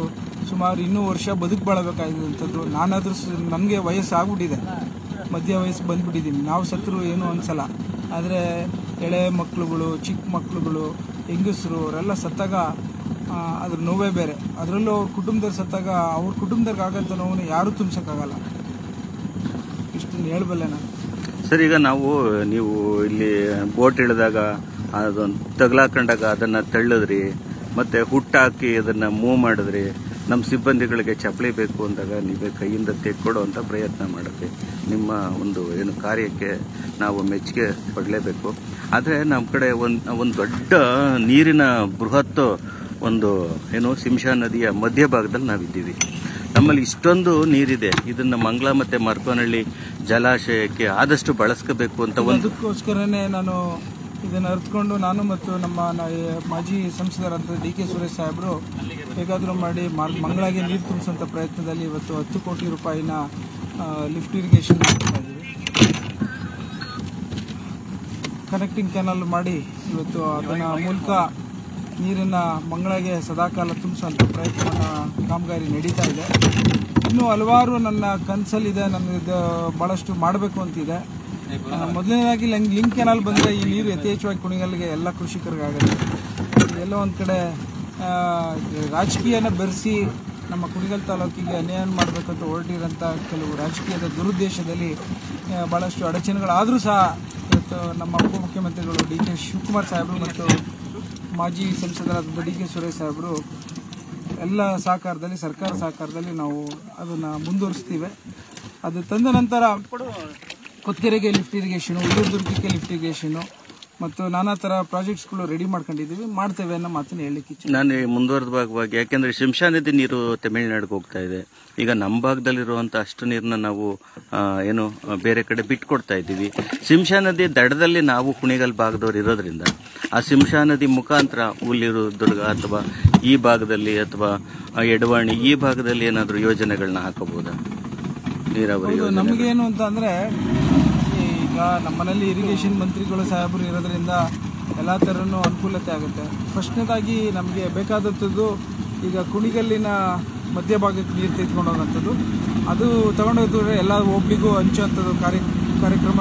ಸುಮಾರು 2 ವರ್ಷ ಬದುಕು ಬಾಳಬೇಕಾಗಿದ್ದಂಥದ್ದು. ನಾನಾದರೂ ನನಗೆ ವಯಸ್ಸು ಆಗ್ಬಿಟ್ಟಿದೆ, ಮಧ್ಯ ವಯಸ್ಸು ಬಂದುಬಿಟ್ಟಿದ್ದೀನಿ. ನಾವು ಸತ್ರು ಏನೂ ಅನಿಸಲ್ಲ. ಆದರೆ ಎಳೆ ಮಕ್ಕಳುಗಳು, ಚಿಕ್ಕ ಮಕ್ಕಳುಗಳು, ಹೆಂಗಸರು ಅವರೆಲ್ಲ ಸತ್ತಾಗ ಅದ್ರ ನೋವೇ ಬೇರೆ. ಅದರಲ್ಲೂ ಅವ್ರ ಕುಟುಂಬದವ್ರು ಸತ್ತಾಗ ಅವ್ರ ಕುಟುಂಬದವ್ರಿಗೆ ಆಗಂತ ನೋವನ್ನು ಯಾರೂ ತುಂಬಿಸೋಕ್ಕಾಗಲ್ಲ. ಇಷ್ಟನ್ನು ಹೇಳಬಲ್ಲೆ ನಾನು. ಸರ್, ಈಗ ನೀವು ಇಲ್ಲಿ ಬೋಟ್ ಇಳಿದಾಗ ಅದೊಂದು ತಗಲಾಕೊಂಡಾಗ ಅದನ್ನು ತಳ್ಳಿದ್ರಿ, ಮತ್ತೆ ಹುಟ್ಟಾಕಿ ಅದನ್ನು ಮೂವ್ ಮಾಡಿದ್ರಿ. ನಮ್ಮ ಸಿಬ್ಬಂದಿಗಳಿಗೆ ಚಪ್ಪಲಿ ಬೇಕು ಅಂದಾಗ ನೀವೇ ಕೈಯಿಂದ ತೆಕ್ಕೊಡುವಂಥ ಪ್ರಯತ್ನ ಮಾಡಿದ್ರಿ. ನಿಮ್ಮ ಒಂದು ಕಾರ್ಯಕ್ಕೆ ನಾವು ಮೆಚ್ಚುಗೆ ಪಡಲೇಬೇಕು. ಆದರೆ ನಮ್ಮ ಕಡೆ ಒಂದು ದೊಡ್ಡ ನೀರಿನ ಬೃಹತ್ ಶಿಂಷಾ ನದಿಯ ಮಧ್ಯಭಾಗದಲ್ಲಿ ನಾವಿದ್ದೀವಿ. ನಮ್ಮಲ್ಲಿ ಇಷ್ಟೊಂದು ನೀರಿದೆ. ಇದನ್ನು ಮಂಗಳ ಮತ್ತು ಮರ್ಕೋನಹಳ್ಳಿ ಜಲಾಶಯಕ್ಕೆ ಆದಷ್ಟು ಬಳಸ್ಕೋಬೇಕು ಅಂತ ಅದಕ್ಕೋಸ್ಕರನೇ ನಾನು ಇದನ್ನು ಅರ್ಥಕೊಂಡು ನಾನು ಮತ್ತು ನಮ್ಮ ಮಾಜಿ ಸಂಸದರಾದ ಡಿ ಕೆ ಸುರೇಶ್ ಸಾಹೇಬರು ಹೇಗಾದರೂ ಮಾಡಿ ಮಂಗಳಾಗೆ ನೀರು ತುಂಬಿಸುವಂಥ ಪ್ರಯತ್ನದಲ್ಲಿ ಇವತ್ತು 10 ಕೋಟಿ ರೂಪಾಯಿನ ಲಿಫ್ಟ್ ಇರಿಗೇಷನ್ ಮಾಡ್ತಾ ಇದ್ದೀವಿ. ಕನೆಕ್ಟಿಂಗ್ ಕೆನಾಲ್ ಮಾಡಿ ಇವತ್ತು ಅದನ್ನ ಮೂಲಕ ನೀರನ್ನು ಮಂಗಳಾಗೆ ಸದಾಕಾಲ ತುಂಬಿಸುವಂಥ ಪ್ರಯತ್ನವನ್ನು ಕಾಮಗಾರಿ ನಡೀತಾ ಇದೆ. ಇನ್ನೂ ಹಲವಾರು ನನ್ನ ಕನಸಲ್ಲಿದೆ, ನನಗೆ ಭಾಳಷ್ಟು ಮಾಡಬೇಕು ಅಂತಿದೆ. ಮೊದಲನೇದಾಗಿ ಲಿಂಕ್ ಕೆನಾಲ್ ಬಂದರೆ ಈ ನೀರು ಯಥೇಚ್ಛವಾಗಿ ಕುಣಿಗಲ್ಗೆ ಎಲ್ಲ ಕೃಷಿಕರಿಗಾಗುತ್ತೆ. ಎಲ್ಲೋ ಒಂದು ಕಡೆ ರಾಜಕೀಯನ ಬೆರೆಸಿ ನಮ್ಮ ಕುಣಿಗಲ್ ತಾಲೂಕಿಗೆ ಅನ್ಯಾಯ ಮಾಡಬೇಕಂತ ಹೊರಟಿರೋಂಥ ಕೆಲವು ರಾಜಕೀಯದ ದುರುದ್ದೇಶದಲ್ಲಿ ಭಾಳಷ್ಟು ಅಡಚಣೆಗಳಾದರೂ ಸಹ ಇವತ್ತು ನಮ್ಮ ಉಪಮುಖ್ಯಮಂತ್ರಿಗಳು ಡಿ ಕೆ ಶಿವಕುಮಾರ್ ಸಾಹೇಬರು ಮತ್ತು ಮಾಜಿ ಸಂಸದರಾದ ಡಿ ಕೆ ಸುರೇಶ್ ಸಾಹೇಬರು ಎಲ್ಲ ಸಹಕಾರದಲ್ಲಿ, ಸರ್ಕಾರ ಸಹಕಾರದಲ್ಲಿ ನಾವು ಅದನ್ನು ಮುಂದುವರಿಸ್ತೀವಿ. ಅದು ತಂದ ನಂತರ ಕೊತ್ಕೆರೆಗೆ ಲಿಫ್ಟ್ ಇರಿಗೇಷನು, ಉಳ್ಳೂರ್ದುರ್ಗಕ್ಕೆ ಲಿಫ್ಟ್ ಇರಿಗೇಷನು ಮತ್ತು ನಾನಾ ಥರ ಪ್ರಾಜೆಕ್ಟ್ಸ್ಗಳು ರೆಡಿ ಮಾಡ್ಕೊಂಡಿದ್ದೀವಿ, ಮಾಡ್ತೇವೆ ಅನ್ನೋ ಮಾತನ್ನು ಹೇಳಲಿಕ್ಕೆ ಇಚ್ಛೆ. ನಾನು ಮುಂದುವರೆದ ಭಾಗವಾಗಿ, ಯಾಕೆಂದರೆ ಶಿಂಷಾ ನದಿ ನೀರು ತಮಿಳುನಾಡಿಗೆ ಹೋಗ್ತಾ ಇದೆ. ಈಗ ನಮ್ಮ ಭಾಗದಲ್ಲಿರುವಂಥ ಅಷ್ಟು ನೀರನ್ನ ನಾವು ಬೇರೆ ಕಡೆ ಬಿಟ್ಕೊಡ್ತಾ ಇದ್ದೀವಿ. ಶಿಂಷಾ ನದಿ ದಡದಲ್ಲಿ ನಾವು ಕುಣಿಗಲ್ ಭಾಗದವ್ರು ಇರೋದ್ರಿಂದ ಆ ಶಿಂಷಾ ನದಿ ಮುಖಾಂತರ ಹುಲ್ಲಿರುದುರ್ಗ ಅಥವಾ ಈ ಭಾಗದಲ್ಲಿ ಅಥವಾ ಎಡವಾಣಿ ಈ ಭಾಗದಲ್ಲಿ ಏನಾದರೂ ಯೋಜನೆಗಳನ್ನ ಹಾಕಬಹುದಾ? ನೀರಾವರಿ ನಮಗೇನು ಅಂತ ಅಂದರೆ, ಈಗ ನಮ್ಮನೇಲಿ ಇರಿಗೇಷನ್ ಮಂತ್ರಿಗಳು ಸಾಹೇಬರು ಇರೋದ್ರಿಂದ ಎಲ್ಲ ಥರನೂ ಅನುಕೂಲತೆ ಆಗುತ್ತೆ. ಫಸ್ಟ್ನೇದಾಗಿ ನಮಗೆ ಬೇಕಾದಂಥದ್ದು ಈಗ ಕುಣಿಗಲ್ಲಿನ ಮಧ್ಯಭಾಗಕ್ಕೆ ನೀರು ತೆಗೆದುಕೊಂಡು ಹೋಗೋಂಥದ್ದು. ಅದು ತಗೊಂಡೋದ್ರೆ ಎಲ್ಲ ಹೋಬ್ಳಿಗೂ ಹಂಚುವಂಥದ್ದು ಕಾರ್ಯಕ್ರಮ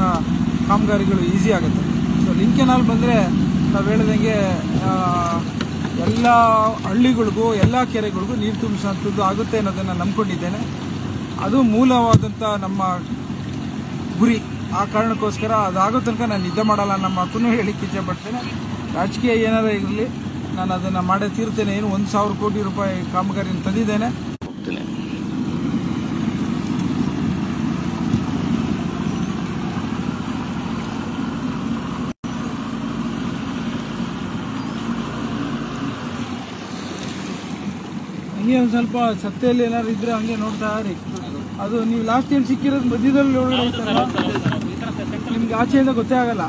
ಕಾಮಗಾರಿಗಳು ಈಸಿ ಆಗುತ್ತೆ. ಸೊ ಲಿಂಕ್ ಕೆನಾಲ್ ಬಂದರೆ ನಾವು ಹೇಳ್ದಂಗೆ ಎಲ್ಲ ಹಳ್ಳಿಗಳಿಗೂ ಎಲ್ಲ ಕೆರೆಗಳಿಗೂ ನೀರು ತುಂಬಿಸುವಂಥದ್ದು ಆಗುತ್ತೆ ಅನ್ನೋದನ್ನು ನಂಬ್ಕೊಂಡಿದ್ದೇನೆ. ಅದು ಮೂಲವಾದಂಥ ನಮ್ಮ ಗುರಿ. ಆ ಕಾರಣಕ್ಕೋಸ್ಕರ ಅದಾಗೋ ತನಕ ನಾನು ನಿದ್ದೆ ಮಾಡಲ್ಲ ಅನ್ನೋ ಮಾತನ್ನು ಹೇಳಿಕ್ಕೆ ಇಚ್ಛೆಪಡ್ತೇನೆ. ರಾಜಕೀಯ ಏನಾದರೂ ಇರಲಿ, ನಾನು ಅದನ್ನು ಮಾಡೇ ತೀರ್ತೇನೆ. ಏನು 1,000 ಕೋಟಿ ರೂಪಾಯಿ ಕಾಮಗಾರಿಯನ್ನು ತಂದಿದ್ದೇನೆ. ಹಂಗೆ ಒಂದು ಸ್ವಲ್ಪ ಸತ್ತೆಯಲ್ಲಿ ಏನಾದ್ರು ಇದ್ರೆ ಹಂಗೆ ನೋಡ್ತಾ ಇರಿ. ಅದು ನೀವು ಲಾಸ್ಟ್ ಏನು ಸಿಕ್ಕಿರೋದು ಮಧ್ಯದಲ್ಲಿ ನಿಮ್ಗೆ ಆಚೆಯಿಂದ ಗೊತ್ತೇ ಆಗಲ್ಲ.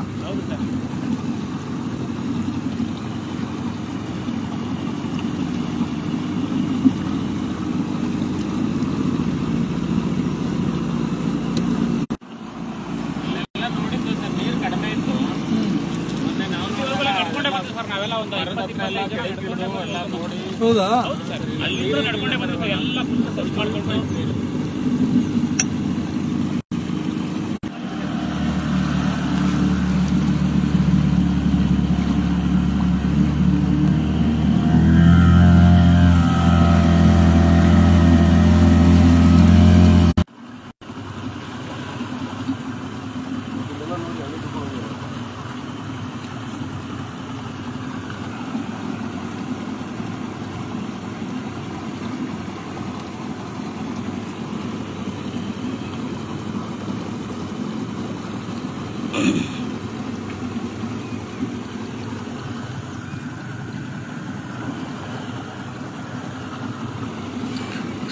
ಹೌದಾ?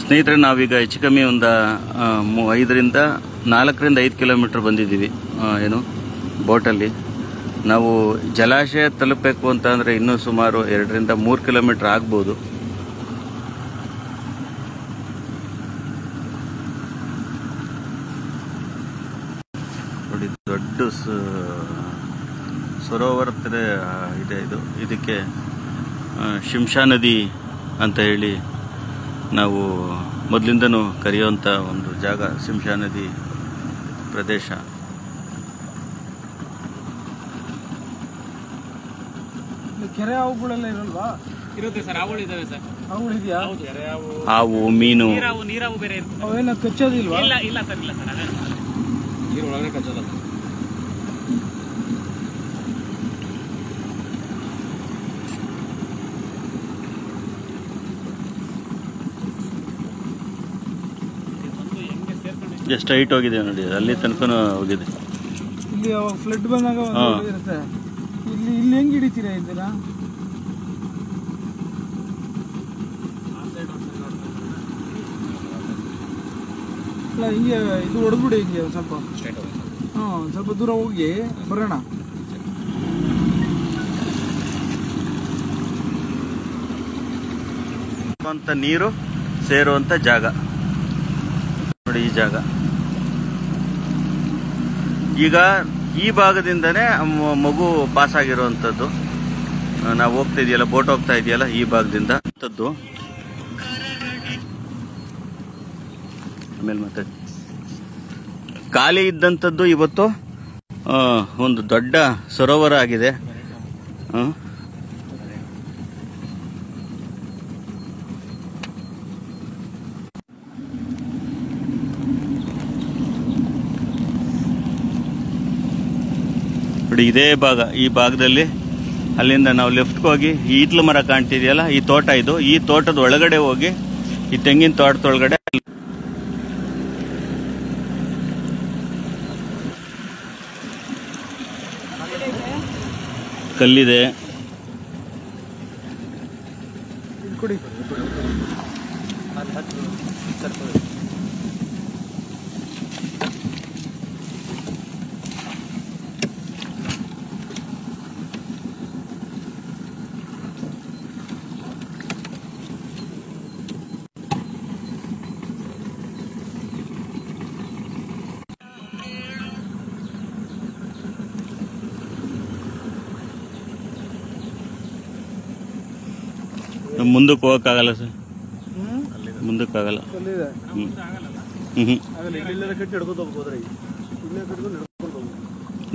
ಸ್ನೇಹಿತರೆ, ನಾವೀಗ ಹೆಚ್ಚು ಕಮ್ಮಿ ಒಂದು 4 ಕಿಲೋಮೀಟರ್ ಬಂದಿದ್ದೀವಿ. ಏನು ಬೋಟಲ್ಲಿ ನಾವು ಜಲಾಶಯ ತಲುಪಬೇಕು ಅಂತ ಅಂದರೆ ಇನ್ನೂ ಸುಮಾರು 2-3 ಕಿಲೋಮೀಟರ್ ಆಗ್ಬೋದು. ನೋಡಿ, ದೊಡ್ಡ ಸರೋವರ ಥರ ಇದೆ ಇದು. ಇದಕ್ಕೆ ಶಿಂಷಾ ನದಿ ಅಂತ ಹೇಳಿ ನಾವು ಮೊದಲಿಂದನೂ ಕರೆಯುವಂಥ ಒಂದು ಜಾಗ, ಶಿಂಷಾ ನದಿ ಪ್ರದೇಶ. ಕೆರೆ ಹಾವುಗಳೆಲ್ಲ ಇರಲ್ವಾ? ಇರುತ್ತೆ ಸರ್, ಹಾವುಗಳು ಇದಾವೆ ಸರ್. ಹಾವುಗಳು ಇದೆಯಾ? ಹಾವು, ಮೀನು, ನೀರಾವು ಬೇರೆ ಇರುತ್ತೆ. ಅವೇನ ಕಚ್ಚೋದಿಲ್ವಾ? ಇಲ್ಲ ಸರ್, ನೀರು ಒಳಗಡೆ ಕಚ್ಚೋಲ್ಲ. ಎಷ್ಟು ಹೈಟ್ ಹೋಗಿದೆ ನೋಡಿ, ಅಲ್ಲಿ ತನಕ ಹೋಗಿದೆ. ಇಲ್ಲಿ ಫ್ಲಡ್ ಬಂದಾಗ ಇರುತ್ತೆ. ಇಲ್ಲಿ ಹೆಂಗ್ ಹಿಡಿತೀರಾ ಇದನ್ನ? ಅಲ್ಲ, ಹಿಂಗೆ ಇದು ಹೊಡೆದ್ಬಿಡಿ, ಹಿಂಗೆ ಸ್ವಲ್ಪ ಸ್ವಲ್ಪ ದೂರ ಹೋಗಿ ಬರೋಣ. ನೀರು ಸೇರುವಂತ ಜಾಗ ನೋಡಿ, ಈ ಜಾಗ. ಈಗ ಈ ಭಾಗದಿಂದನೇ ಮಗು ಪಾಸ್ ಆಗಿರುವಂಥದ್ದು. ನಾವು ಹೋಗ್ತಾ ಇದೆಯಲ್ಲ, ಬೋಟ್ ಹೋಗ್ತಾ ಇದೆಯಲ್ಲ, ಈ ಭಾಗದಿಂದ ಆಮೇಲೆ ಮತ್ತೆ ಖಾಲಿ ಇದ್ದಂಥದ್ದು ಇವತ್ತು ಒಂದು ದೊಡ್ಡ ಸರೋವರ ಆಗಿದೆ. ನೋಡಿ, ಇದೇ ಭಾಗ, ಈ ಭಾಗದಲ್ಲಿ ಅಲ್ಲಿಂದ ನಾವು ಲೆಫ್ಟ್ಗೆ ಹೋಗಿ ಈ ಈತ್ಲು ಮರ ಕಾಣ್ತಿದೆಯಲ್ಲ, ಈ ತೋಟ ಇದು. ಈ ತೋಟದ ಒಳಗಡೆ ಹೋಗಿ ಈ ತೆಂಗಿನ ತೋಟದೊಳಗಡೆ ಕಲ್ಲಿದೆ. ಕೊಡಿ. ಮುಂದಕ್ಕೆ ಹೋಗಕ್ಕಾಗಲ್ಲ ಸರ್, ಮುಂದಕ್ಕಾಗಲ್ಲ.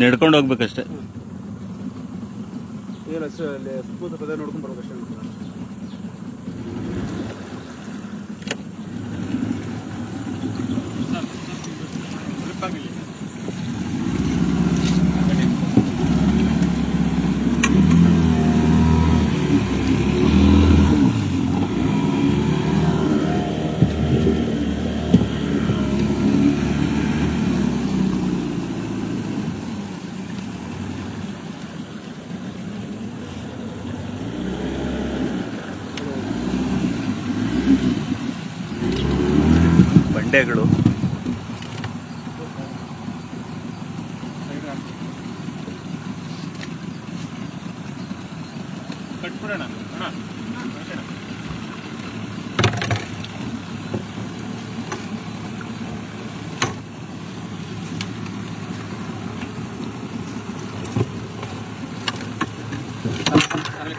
ನಡ್ಕೊಂಡು ಹೋಗ್ಬೇಕಷ್ಟೇ. ಬಂಡೆಗಳು, ಕಟ್ಬಿಡೋಣ.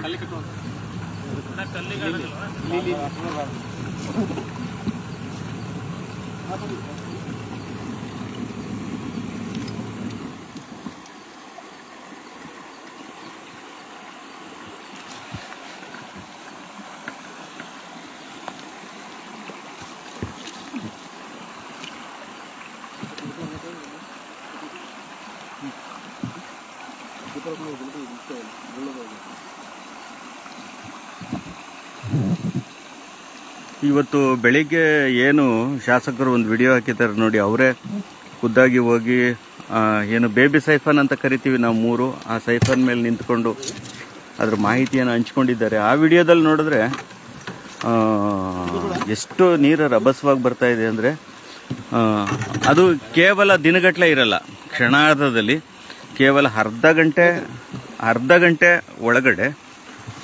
ಕಲ್ಲಿ ಕಟ್ಟೋದು, ಇವತ್ತು ಬೆಳಿಗ್ಗೆ ಏನು ಶಾಸಕರು ಒಂದು ವಿಡಿಯೋ ಹಾಕಿದ್ದಾರೆ ನೋಡಿ, ಅವರೇ ಖುದ್ದಾಗಿ ಹೋಗಿ ಏನು ಬೇಬಿ ಸೈಫನ್ ಅಂತ ಕರಿತೀವಿ ನಾವು 3, ಆ ಸೈಫನ್ ಮೇಲೆ ನಿಂತ್ಕೊಂಡು ಅದ್ರ ಮಾಹಿತಿಯನ್ನು ಹಂಚ್ಕೊಂಡಿದ್ದಾರೆ. ಆ ವಿಡಿಯೋದಲ್ಲಿ ನೋಡಿದ್ರೆ ಎಷ್ಟು ನೀರು ರಭಸವಾಗಿ ಬರ್ತಾ ಇದೆ ಅಂದರೆ ಅದು ಕೇವಲ ದಿನಗಟ್ಟಲೆ ಇರಲ್ಲ, ಕ್ಷಣಾರ್ಧದಲ್ಲಿ ಕೇವಲ ಅರ್ಧ ಗಂಟೆ ಒಳಗಡೆ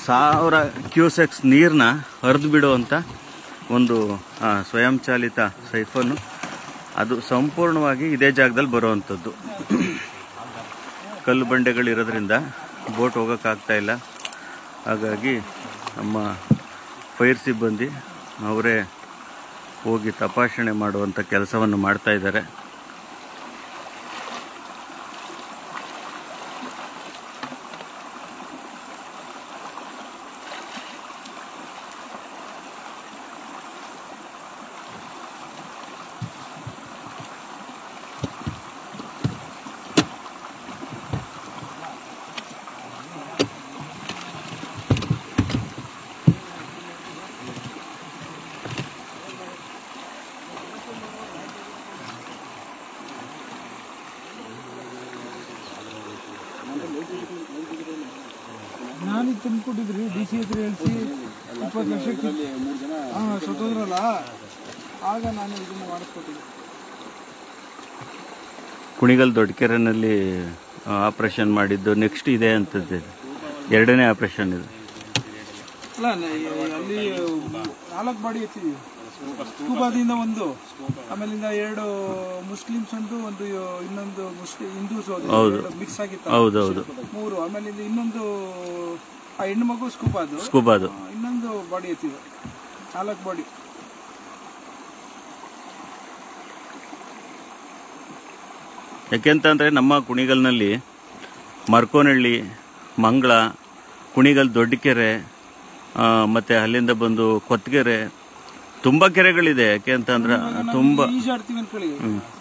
1000 ಕ್ಯೂಸೆಕ್ಸ್ ನೀರನ್ನ ಹರಿದು ಬಿಡುವಂಥ ಒಂದು ಸ್ವಯಂಚಾಲಿತ ಸೈಫನ್ನು ಅದು ಸಂಪೂರ್ಣವಾಗಿ ಇದೇ ಜಾಗದಲ್ಲಿ ಬರುವಂಥದ್ದು. ಕಲ್ಲು ಬಂಡೆಗಳಿರೋದ್ರಿಂದ ಬೋಟ್ ಹೋಗೋಕ್ಕಾಗ್ತಾ ಇಲ್ಲ. ಹಾಗಾಗಿ ನಮ್ಮ ಫೈರ್ ಸಿಬ್ಬಂದಿ ಅವರೇ ಹೋಗಿ ತಪಾಸಣೆ ಮಾಡುವಂಥ ಕೆಲಸವನ್ನು ಮಾಡ್ತಾ ಇದ್ದಾರೆ. ನಾನು ತಂದ್ಕೊಟ್ಟಿದ್ರಿ DC ಹತ್ರ ಹೇಳಿಸಿ 20 ಲಕ್ಷಕ್ಕೆ ಸತ್ತೋದ್ರಲ್ಲ, ಆಗ ನಾನು ಇದನ್ನು ಮಾಡಿಸ್ಕೊಟ್ಟಿದ್ದೆ. ಕುಣಿಗಲ್ ದೊಡ್ಡಕೆರೆನಲ್ಲಿ ಆಪರೇಷನ್ ಮಾಡಿದ್ದು ನೆಕ್ಸ್ಟ್ ಇದೆ ಅಂತದ್ದು, 2ನೇ ಆಪರೇಷನ್ ಇದು. ಅಲ್ಲ, ಅಲ್ಲಿ 4 ಬಾಡಿ ಎತ್ತಿದ್ವಿ. ಸ್ಕೂಬಾದಿಂದ 1, ಆಮೇಲಿಂದ 2 ಮುಸ್ಲಿಮ್ಸ್ ಒಂದು ಇನ್ನೊಂದು ಹಿಂದೂಸ್ ಮಿಕ್ಸ್ ಆಗಿತ್ತು. 3, ಆಮೇಲಿಂದ ಇನ್ನೊಂದು ಆ ಹೆಣ್ಣು ಮಗು ಸ್ಕೂಬಾದು ಇನ್ನೊಂದು ಬಾಡಿ ಎತ್ತಿದ್ವಿ. 4 ಬಾಡಿ. ಯಾಕೆಂತಂದ್ರೆ ನಮ್ಮ ಕುಣಿಗಲ್ನಲ್ಲಿ ಮರ್ಕೋನಹಳ್ಳಿ, ಮಂಗಳ, ಕುಣಿಗಲ್ ದೊಡ್ಡಕೆರೆ, ಮತ್ತೆ ಅಲ್ಲಿಂದ ಬಂದು ಕೊತ್ತಗೆರೆ, ತುಂಬಾ ಕೆರೆಗಳಿದೆ. ಯಾಕೆ ಅಂತಂದ್ರೆ ತುಂಬಾ ಈಜಾಡ್ತೀವಿ ಅನ್ಕೊಳ್ಳಿ,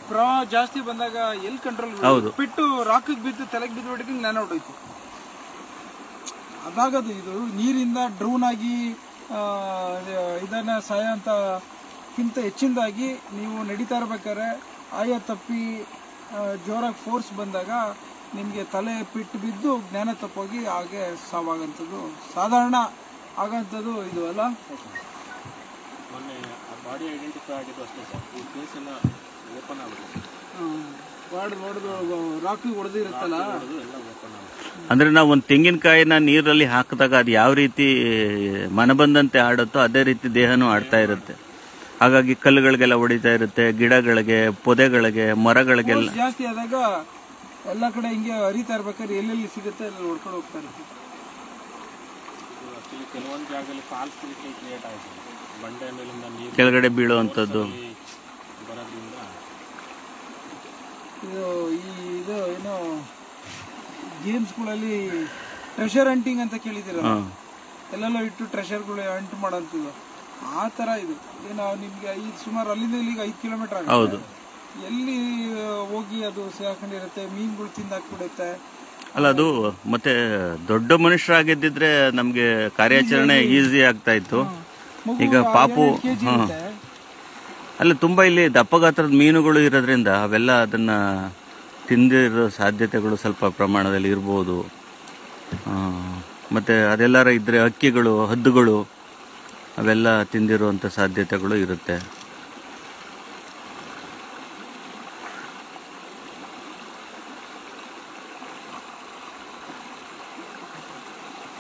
ಪ್ರವಾಹ ಜಾಸ್ತಿ ಬಂದಾಗ ಎಲ್ಲಿ ಕಂಟ್ರೋಲ್ ಬಿಟ್ಟು ರಾಕಿಗೆ ಬಿದ್ದು ತಲೆಗೆ ಬಿದ್ದು ಹೊಡಿತೀನಿ ನಾನು ಹೊಡೋಯ್ತು. ಅದಾಗದು ಇದು ನೀರಿಂದ ಡ್ರೋನ್ ಆಗಿ ಇದನ್ನ ಸಹಾಯ ಅಂತಕ್ಕಿಂತ ಹೆಚ್ಚಿನದಾಗಿ ನೀವು ನಡೀತಾ ಇರ್ಬೇಕಾದ್ರೆ ಆಯ ತಪ್ಪಿ ಜೋರಾಗಿ ಫೋರ್ಸ್ ಬಂದಾಗ ನಿಮಗೆ ತಲೆ ಪಿಟ್ಟು ಬಿದ್ದು ಜ್ಞಾನ ತಪ್ಪೋಗಿ ಹಾಗೆ ಸಾವಾಗಂಥದ್ದು ಸಾಧಾರಣ ಆಗಂಥದ್ದು ಇದು ಅಲ್ಲ. ಮೊನ್ನೆ ಬಾಡಿ ಐಡೆಂಟಿಫೈ ಆಗಿದ್ದು ಅಷ್ಟೇ ಸರ್. ಈ ಕೇಸ್ ಎಲ್ಲ ಓಪನ್ ಆಗುತ್ತೆ. ರಾಕಿ ಹೊಡೆದಿರುತ್ತಲ್ಲ, ಎಲ್ಲ ಓಪನ್ ಆಗುತ್ತೆ. ಅಂದ್ರೆ ನಾವು ಒಂದು ತೆಂಗಿನಕಾಯಿನ ನೀರಲ್ಲಿ ಹಾಕಿದಾಗ ಅದು ಯಾವ ರೀತಿ ಮನಬಂದಂತೆ ಆಡುತ್ತೋ ಅದೇ ರೀತಿ ದೇಹನೂ ಆಡ್ತಾ ಇರುತ್ತೆ. ಹಾಗಾಗಿ ಕಲ್ಲುಗಳಿಗೆಲ್ಲ ಹೊಡಿತಾ ಇರುತ್ತೆ, ಗಿಡಗಳಿಗೆ, ಪೊದೆಗಳಿಗೆ, ಮರಗಳಿಗೆಲ್ಲ. ಜಾಸ್ತಿ ಆದಾಗ ಎಲ್ಲ ಕಡೆ ಹಿಂಗೆ ಹರಿತಾ ಇರ್ಬೇಕಾದ್ರೆ ಎಲ್ಲೆಲ್ಲಿ ಸಿಗುತ್ತೆ ಅಲ್ಲಿ ಹೊಡ್ಕೊಂಡು ಹೋಗ್ತಾ ಇರುತ್ತೆ. ಕೆಲವೊಂದು ಜಾಗದಲ್ಲಿ ಫಾಲ್ಸ್ ಕ್ರಿಯೇಟ್ ಆಯಿತು, ಬಂಡೆ ಮೇಲಿಂದ ನೀರು ಕೆಳಗಡೆ ಬೀಳುವಂಥದ್ದು. ಬರೋದ್ರಿಂದ ಇದು ಏನೋ ಗೇಮ್ಸ್ಗಳಲ್ಲಿ ಟ್ರೆಷರ್ ಹಂಟಿಂಗ್ ಅಂತ ಕೇಳಿದಿರ, ಎಲ್ಲೆಲ್ಲ ಇಟ್ಟು ಟ್ರೆಷರ್ಗಳು ಹಂಟ್ ಮಾಡೋಂಥದ್ದು. ಆ ಥರ ಇದು ಏನೋ ನಿಮಗೆ ಸುಮಾರು ಅಲ್ಲಿಂದ ಇಲ್ಲಿಗೆ 5 ಕಿಲೋಮೀಟರ್ ಆಗುತ್ತೆ. ಎಲ್ಲಿ ಹೋಗಿ ಅದು ಸೇರ್ಕೊಂಡಿರುತ್ತೆ, ಮೀನುಗಳು ತಿಂದಾಕ್ಬಿಡುತ್ತೆ. ಅಲ್ಲ, ಅದು ಮತ್ತೆ ದೊಡ್ಡ ಮನುಷ್ಯರಾಗಿದ್ದಿದ್ರೆ ನಮ್ಗೆ ಕಾರ್ಯಾಚರಣೆ ಈಸಿ ಆಗ್ತಾ ಇತ್ತು. ಈಗ ಪಾಪು ಅಲ್ಲ, ತುಂಬಾ ಇಲ್ಲಿ ದಪ್ಪ ಗಾತ್ರದ ಮೀನುಗಳು ಇರೋದ್ರಿಂದ ಅವೆಲ್ಲ ಅದನ್ನ ತಿಂದಿರೋ ಸಾಧ್ಯತೆಗಳು ಸ್ವಲ್ಪ ಪ್ರಮಾಣದಲ್ಲಿ ಇರ್ಬೋದು. ಮತ್ತೆ ಅದೆಲ್ಲರ ಇದ್ರೆ ಹಕ್ಕಿಗಳು, ಹದ್ದುಗಳು ಅವೆಲ್ಲ ತಿಂದಿರುವಂತ ಸಾಧ್ಯತೆಗಳು ಇರುತ್ತೆ.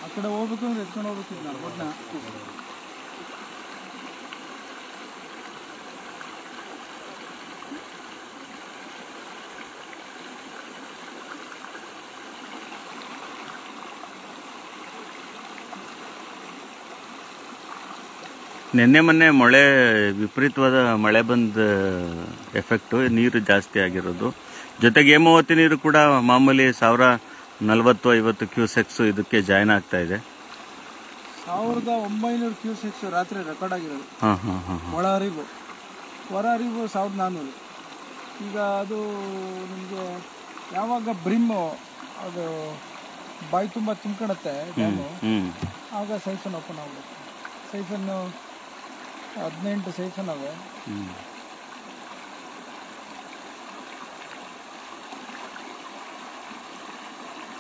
ಆ ಕಡೆ ಹೋಗ್ಬೇಕು ಅಂದ್ರೆ ಎತ್ಕೊಂಡು ಹೋಗ್ಬೇಕಿಲ್ಲ ಒಟ್ನ. ನಿನ್ನೆ ಮೊನ್ನೆ ವಿಪರೀತವಾದ ಮಳೆ ಬಂದ ಎಫೆಕ್ಟು, ನೀರು ಜಾಸ್ತಿ ಆಗಿರೋದು. ಜೊತೆಗೆ ಹೇಮಾವತಿ ನೀರು ಕೂಡ ಮಾಮೂಲಿ 1040-50 ಕ್ಯೂಸೆಕ್ಸ್ ಇದಕ್ಕೆ ಜಾಯಿನ್ ಆಗ್ತಾ ಇದೆ. 1900 ಕ್ಯೂಸೆಕ್ಸ್ ರಾತ್ರಿ ರೆಕಾರ್ಡ್ ಆಗಿರೋದು. ಒಳ ಹರಿವು 1400. ಈಗ ಅದು ನಿಮಗೆ ಯಾವಾಗ ಬ್ರಿಮ್ ಅದು ಬಾಯಿ ತುಂಬ ತುಂಬ್ಕೊಳುತ್ತೆ ಡ್ಯಾಮು, ಆಗ ಸೈಫನ್ ಓಪನ್ ಆಗಬೇಕು. ಸೈಫನ್ನು 18 ಸೈಫನ್ ಅವೆ.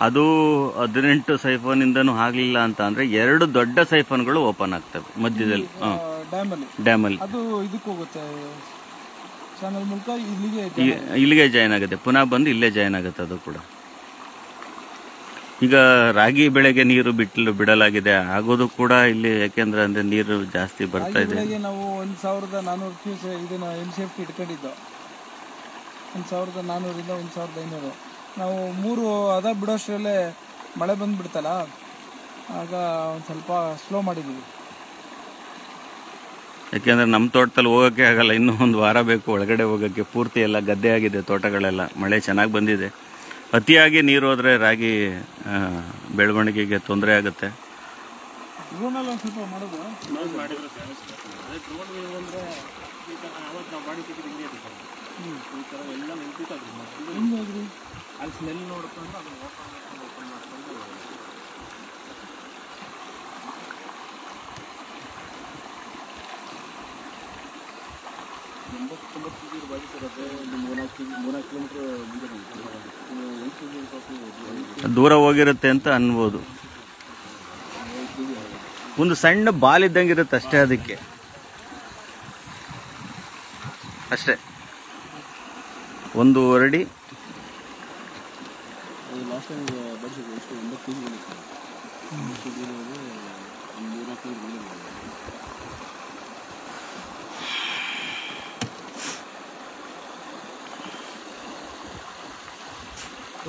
ಅದು 18 ಸೈಫೋನಿಂದನೂ ಆಗಲಿಲ್ಲ ಅಂತ ಅಂದ್ರೆ 2 ದೊಡ್ಡ ಸೈಫೋನ್ಗಳು ಓಪನ್ ಆಗ್ತವೆ ಮಧ್ಯದಲ್ಲಿ ಡ್ಯಾಮಲ್ಲಿ. ಅದು ಇದಕ್ಕೆ ಹೋಗುತ್ತೆ ಚಾನಲ್ ಮೂಲಕ ಇಲ್ಲಿಗೆ ಜಾಯ್ನ್ ಆಗುತ್ತೆ, ಪುನಃ ಬಂದು ಇಲ್ಲೇ ಜಾಯ್ನ್ ಆಗುತ್ತೆ ಅದು ಕೂಡ. ಈಗ ರಾಗಿ ಬೆಳೆಗೆ ನೀರು ಬಿಡಲಾಗಿದೆ, ಆಗೋದು ಕೂಡ ಇಲ್ಲಿ, ಯಾಕೆಂದ್ರೆ ಅಂದ್ರೆ ನೀರು ಜಾಸ್ತಿ ಬರ್ತಾ ಇದೆ. ನಾವು 1400 ಕ್ಯೂಸ್ ಇದನ್ನ ಸೇಫ್ಟಿ ಇಟ್ಕೊಂಡಿದ್ದು 1400 1500. ನಾವು 3 ಅದ ಬಿಡೋಷ್ಟರಲ್ಲೇ ಮಳೆ ಬಂದ್ಬಿಡ್ತಲ್ಲ, ಆಗ ಒಂದು ಸ್ವಲ್ಪ ಸ್ಲೋ ಮಾಡಿದ್ದೀವಿ. ಯಾಕೆಂದ್ರೆ ನಮ್ಮ ತೋಟದಲ್ಲಿ ಹೋಗೋಕ್ಕೆ ಆಗಲ್ಲ, ಇನ್ನೂ 1 ವಾರ ಬೇಕು ಒಳಗಡೆ ಹೋಗೋಕ್ಕೆ. ಪೂರ್ತಿ ಎಲ್ಲ ಗದ್ದೆ ಆಗಿದೆ ತೋಟಗಳೆಲ್ಲ, ಮಳೆ ಚೆನ್ನಾಗಿ ಬಂದಿದೆ. ಅತಿಯಾಗಿ ನೀರು ಹೋದ್ರೆ ರಾಗಿ ಬೆಳವಣಿಗೆಗೆ ತೊಂದರೆ ಆಗುತ್ತೆ. ದೂರ ಹೋಗಿರುತ್ತೆ ಅಂತ ಅನ್ಬೋದು. ಒಂದು ಸಣ್ಣ ಬಾಲ್ ಇದ್ದಂಗಿರುತ್ತೆ ಅಷ್ಟೇ, ಅದಕ್ಕೆ ಅಷ್ಟೇ. 1 ಅಡಿ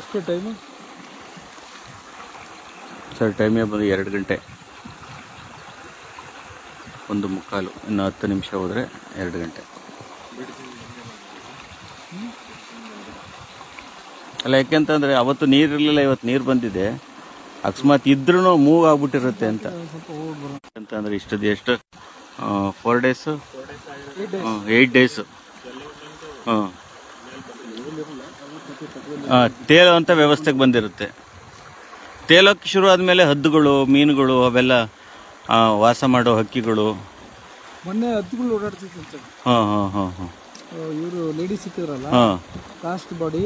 ಎಷ್ಟು ಟೈಮು ಸರ್? ಟೈಮೇ ಬಂದು 2 ಗಂಟೆ 1:15. ಇನ್ನು 10 ನಿಮಿಷ ಹೋದರೆ 2 ಗಂಟೆ. ಅಲ್ಲ, ಯಾಕೆಂತಂದ್ರೆ ಅವತ್ತು ನೀರಿರಲಿಲ್ಲ, ಇವತ್ತು ನೀರು ಬಂದಿದೆ. ಅಕಸ್ಮಾತ್ ಇದ್ರೂ ಮೂವ್ ಆಗ್ಬಿಟ್ಟಿರುತ್ತೆ ಅಂತಂದ್ರೆ ಎಷ್ಟು 4 ಡೇಸ್ 8 ಡೇಸ್ ತೇಲುವಂಥ ವ್ಯವಸ್ಥೆಗೆ ಬಂದಿರುತ್ತೆ. ತೇಲೋಕ್ಕೆ ಶುರು ಆದಮೇಲೆ ಹದ್ದುಗಳು, ಮೀನುಗಳು, ಅವೆಲ್ಲ ವಾಸ ಮಾಡೋ ಹಕ್ಕಿಗಳು. ಮೊನ್ನೆ ಹದ್ದುಗಳು ಓಡಾಡ್ತಿತ್ತು. ಇವರು ಲೇಡಿ ಸಿಕ್ಕಿದ್ರಲ್ಲ, ಕಾಸ್ಟ್ ಬಾಡಿ,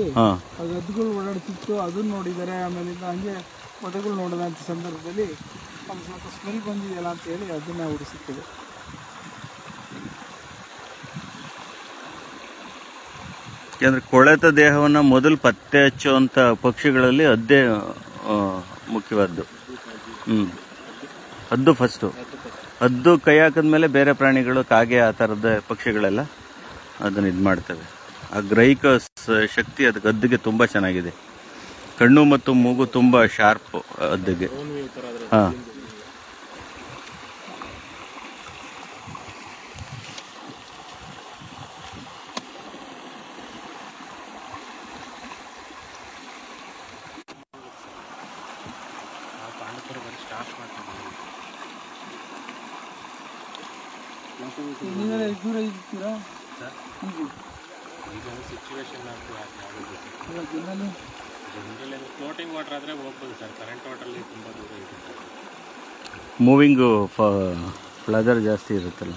ಅದು ಹದ್ದುಗಳು ಓಡಾಡ್ತಿತ್ತು, ಅದನ್ನ ನೋಡಿದ್ದಾರೆ. ಆಮೇಲೆ ಹಂಗೆ ಪೊದೆಗಳು ನೋಡೋಣ ಅಂತ ಸಂದರ್ಭದಲ್ಲಿ ಒಂದು ಸ್ವಲ್ಪ ಸ್ಮೆಲ್ ಬಂದಿದೆಯಲ್ಲ ಅಂತ ಹೇಳಿ ಅದನ್ನ ಹುಡುಸಿಕ್ಕಿದೆ. ಯಾಕಂದ್ರೆ ಕೊಳೆತ ದೇಹವನ್ನು ಮೊದಲು ಪತ್ತೆ ಹಚ್ಚುವಂಥ ಪಕ್ಷಿಗಳಲ್ಲಿ ಹದ್ದೇ ಮುಖ್ಯವಾದ್ದು. ಹದ್ದು ಫಸ್ಟು. ಹದ್ದು ಕೈ ಹಾಕಿದ್ಮೇಲೆ ಬೇರೆ ಪ್ರಾಣಿಗಳು, ಕಾಗೆ, ಆ ಥರದ ಪಕ್ಷಿಗಳೆಲ್ಲ ಅದನ್ನು ಇದು ಮಾಡ್ತವೆ. ಆ ಗ್ರಹಿಕ ಶಕ್ತಿ ಅದಕ್ಕೆ ಹದ್ದಿಗೆ ತುಂಬ ಚೆನ್ನಾಗಿದೆ. ಕಣ್ಣು ಮತ್ತು ಮೂಗು ತುಂಬ ಶಾರ್ಪ್ ಹದ್ದಿಗೆ. ಹಾಂ, ನೀವೆಲ್ಲ ದೂರ ಇರ್ತೀರಾ? ಫ್ಲೋಟಿಂಗ್ ವಾಟರ್ ಆದರೆ ಹೋಗ್ಬೋದು ಸರ್. ಕರೆಂಟ್ ವಾಟರಲ್ಲಿ ತುಂಬ ದೂರ ಇರುತ್ತೆ. ಮೂವಿಂಗು ಫ್ಲದರ್ ಜಾಸ್ತಿ ಇರುತ್ತಲ್ಲ.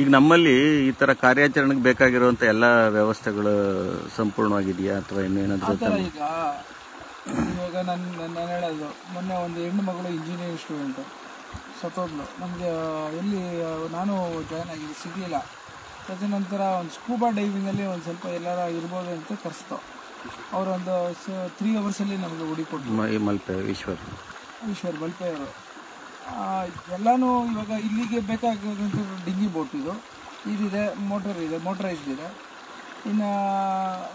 ಈಗ ನಮ್ಮಲ್ಲಿ ಈ ತರ ಕಾರ್ಯಾಚರಣೆಗೆ ಬೇಕಾಗಿರುವಂತ ಎಲ್ಲ ವ್ಯವಸ್ಥೆಗಳು ಸಂಪೂರ್ಣವಾಗಿದೆಯಾ ಅಥವಾ ಇನ್ನೇನಾದ್ರೂ? ಈಗ ಇವಾಗ ನಾನು ಹೇಳೋದು, ಮೊನ್ನೆ ಒಂದು ಹೆಣ್ಣು ಮಗಳು ಇಂಜಿನಿಯರಿಂಗ್ ಸ್ಟೂಡೆಂಟು ಸತ್ತೋದ್ಲು. ನಮಗೆ ಎಲ್ಲಿ ನಾನು ಜಾಯ್ನ್ ಆಗಿ ಸಿಗಲಿಲ್ಲ. ತದನಂತರ ಒಂದು ಸ್ಕೂಬಾ ಡೈವಿಂಗಲ್ಲಿ ಒಂದು ಸ್ವಲ್ಪ ಎಲ್ಲಾರ ಇರ್ಬೋದು ಅಂತ ಕರೆಸ್ತು. ಅವರೊಂದು 3 ಅವರ್ಸಲ್ಲಿ ನಮಗೆ ಹುಡುಕೊಟ್ರು. ಮಲ್ಪೆ ಈಶ್ವರ್ ಮಲ್ಪೆ ಅವರು. ಎಲ್ಲನೂ ಇವಾಗ ಇಲ್ಲಿಗೆ ಬೇಕಾಗಿರೋದಂಥ ಡಿಂಗಿ ಬೋಟ್ ಇದಿದೆ, ಮೋಟರೈಸ್ಡ್ ಇದೆ. ಇನ್ನು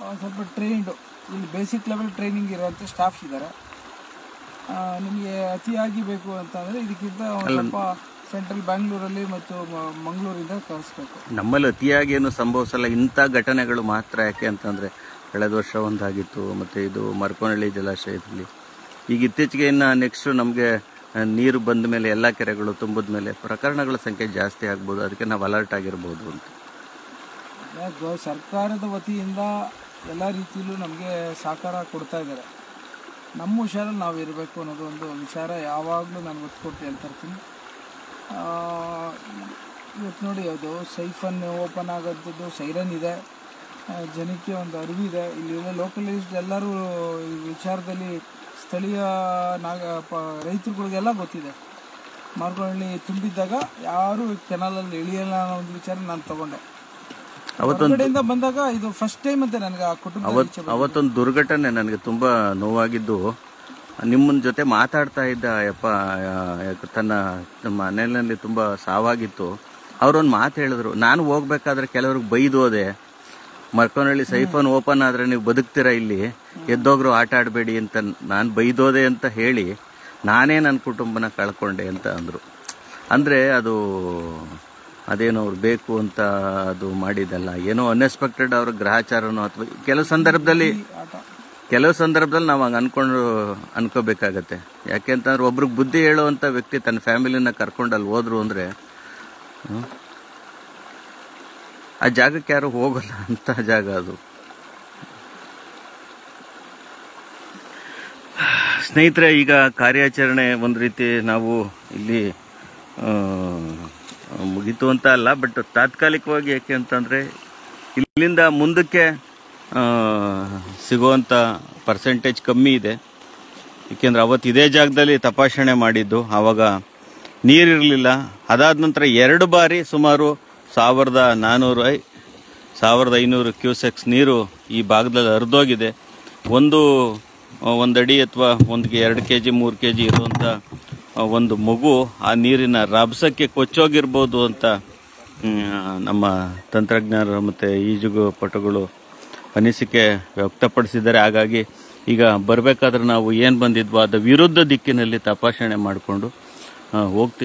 ಒಂದು ಸ್ವಲ್ಪ ಟ್ರೈನ್ಡು, ಇಲ್ಲಿ ಬೇಸಿಕ್ ಲೆವೆಲ್ ಟ್ರೈನಿಂಗ್ ಇರೋಂಥ ಸ್ಟಾಫ್ ಇದ್ದಾರೆ. ನಿಮಗೆ ಅತಿಯಾಗಿ ಬೇಕು ಅಂತಂದರೆ ಇದಕ್ಕಿಂತ ಒಂದು ಸ್ವಲ್ಪ ಸೆಂಟ್ರಲ್ ಬ್ಯಾಂಗ್ಳೂರಲ್ಲಿ ಮತ್ತು ಮಂಗಳೂರಿಂದ ಕಳಿಸ್ಬೇಕು. ನಮ್ಮಲ್ಲಿ ಅತಿಯಾಗಿ ಏನು ಸಂಭವಿಸಲ್ಲ. ಇಂಥ ಘಟನೆಗಳು ಮಾತ್ರ. ಯಾಕೆ ಅಂತಂದರೆ ಕಳೆದ ವರ್ಷ ಒಂದಾಗಿತ್ತು, ಮತ್ತು ಇದು ಮರ್ಕೋನಹಳ್ಳಿ ಜಲಾಶಯದಲ್ಲಿ. ಈಗ ಇತ್ತೀಚೆಗೆ ಇನ್ನು ನೆಕ್ಸ್ಟ್ ನಮಗೆ ನೀರು ಬಂದ ಮೇಲೆ ಎಲ್ಲ ಕೆರೆಗಳು ತುಂಬಿದ ಮೇಲೆ ಪ್ರಕರಣಗಳ ಸಂಖ್ಯೆ ಜಾಸ್ತಿ ಆಗ್ಬೋದು. ಅದಕ್ಕೆ ನಾವು ಅಲರ್ಟ್ ಆಗಿರ್ಬೋದು ಅಂತ. ಸರ್ಕಾರದ ವತಿಯಿಂದ ಎಲ್ಲ ರೀತಿಯಲ್ಲೂ ನಮಗೆ ಸಹಕಾರ ಕೊಡ್ತಾ ಇದ್ದಾರೆ. ನಮ್ಮ ಹುಷಾರಲ್ಲಿ ನಾವು ಇರಬೇಕು ಅನ್ನೋದು ಒಂದು ವಿಚಾರ ಯಾವಾಗಲೂ ನಾನು ಒತ್ತು ಕೊಟ್ಟು ಹೇಳ್ತಾ ಇರ್ತೀನಿ. ಇವತ್ತು ನೋಡಿ, ಅದು ಸೈಫನ್ ಓಪನ್ ಆಗೋದು ಸೈರನ್ ಇದೆ, ಜನಕ್ಕೆ ಒಂದು ಅರಿವಿದೆ. ಇಲ್ಲೆಲ್ಲ ಲೋಕಲೈಸ್ಡ್ ಎಲ್ಲರೂ ಈ ವಿಚಾರದಲ್ಲಿ ಸ್ಥಳೀಯ ರೈತರುಗಳಿಗೆಲ್ಲ ಗೊತ್ತಿದೆ. ಮಾರ್ಗಳ್ಳಿ ತುಂಬಿದ್ದಾಗ ಯಾರು ಕೆನಾಲಲ್ಲಿ ಇಳಿಯಲ್ಲ ಅನ್ನೋ ಒಂದು ವಿಚಾರ ನಾನು ತಗೊಂಡೆ. ಹೊರಗಡೆಯಿಂದ ಬಂದಾಗ ಇದು ಫಸ್ಟ್ ಟೈಮ್ ಅಂತ ನನಗೆ ಆ ಕುಟುಂಬ. ಅವತ್ತೊಂದು ದುರ್ಘಟನೆ ನನಗೆ ತುಂಬಾ ನೋವಾಗಿದ್ದು, ನಿಮ್ಮನ ಜೊತೆ ಮಾತಾಡ್ತಾ ಇದ್ದ ಯಪ್ಪ ತನ್ನ ಮನೆಯಲ್ಲಿ ತುಂಬಾ ಸಾವಾಗಿತ್ತು. ಅವರೊಂದು ಮಾತು ಹೇಳಿದ್ರು, ನಾನು ಹೋಗ್ಬೇಕಾದ್ರೆ ಕೆಲವ್ರಿಗೆ ಬೈದು ಹೋದೆ, ಮರ್ಕೋನಹಳ್ಳಿ ಸೈಫನ್ ಓಪನ್ ಆದ್ರೆ ನೀವು ಬದುಕ್ತೀರಾ, ಇಲ್ಲಿ ಎದ್ದೋಗ್ರು ಆಟ ಆಡಬೇಡಿ ಅಂತ ನಾನು ಬೈದೋದೆ ಅಂತ ಹೇಳಿ ನಾನೇ ನನ್ನ ಕುಟುಂಬನ ಕಳ್ಕೊಂಡೆ ಅಂತ ಅಂದರು. ಅಂದರೆ ಅದೇನೋ ಅವ್ರು ಬೇಕು ಅಂತ ಅದು ಮಾಡಿದಲ್ಲ, ಏನೋ ಅನ್ಎಕ್ಸ್ಪೆಕ್ಟೆಡ್ ಅವ್ರ ಗ್ರಹಚಾರನೋ ಅಥವಾ ಕೆಲವು ಸಂದರ್ಭದಲ್ಲಿ ನಾವು ಹಂಗೆ ಅನ್ಕೋಬೇಕಾಗತ್ತೆ. ಯಾಕೆಂತಂದ್ರೆ ಒಬ್ರಿಗೆ ಬುದ್ಧಿ ಹೇಳುವಂಥ ವ್ಯಕ್ತಿ ತನ್ನ ಫ್ಯಾಮಿಲಿನ ಕರ್ಕೊಂಡು ಅಲ್ಲಿ ಹೋದ್ರು ಅಂದರೆ ಆ ಜಾಗಕ್ಕೆ ಯಾರು ಹೋಗಲ್ಲ ಅಂತ ಜಾಗ ಅದು. ಸ್ನೇಹಿತರೆ, ಈಗ ಕಾರ್ಯಾಚರಣೆ ಒಂದು ರೀತಿ ನಾವು ಇಲ್ಲಿ ಮುಗೀತು ಅಂತ ಅಲ್ಲ, ಬಟ್ ತಾತ್ಕಾಲಿಕವಾಗಿ. ಯಾಕೆ ಅಂತಂದರೆ ಇಲ್ಲಿಂದ ಮುಂದಕ್ಕೆ ಸಿಗುವಂಥ ಪರ್ಸೆಂಟೇಜ್ ಕಮ್ಮಿ ಇದೆ. ಏಕೆಂದರೆ ಅವತ್ತು ಇದೇ ಜಾಗದಲ್ಲಿ ತಪಾಸಣೆ ಮಾಡಿದ್ದು, ಆವಾಗ ನೀರಿರಲಿಲ್ಲ. ಅದಾದ ನಂತರ 2 ಬಾರಿ ಸುಮಾರು 1500 ಕ್ಯೂಸೆಕ್ಸ್ ನೀರು ಈ ಭಾಗದಲ್ಲಿ ಹರಿದೋಗಿದೆ. ಒಂದು ಅಡಿ ಅಥವಾ 1 2 kg 3 kg ಇರುವಂಥ ಒಂದು ಮಗು ಆ ನೀರಿನ ರಭಸಕ್ಕೆ ಕೊಚ್ಚೋಗಿರ್ಬೋದು ಅಂತ ನಮ್ಮ ತಂತ್ರಜ್ಞರು ಮತ್ತು ಈಜು ಪಟುಗಳು ಅನಿಸಿಕೆ ವ್ಯಕ್ತಪಡಿಸಿದ್ದಾರೆ. ಹಾಗಾಗಿ ಈಗ ಬರಬೇಕಾದ್ರೆ ನಾವು ಏನು ಬಂದಿದ್ವೋ ಅದರ ವಿರುದ್ಧ ದಿಕ್ಕಿನಲ್ಲಿ ತಪಾಸಣೆ ಮಾಡಿಕೊಂಡು ಹೋಗ್ತೀವಿ.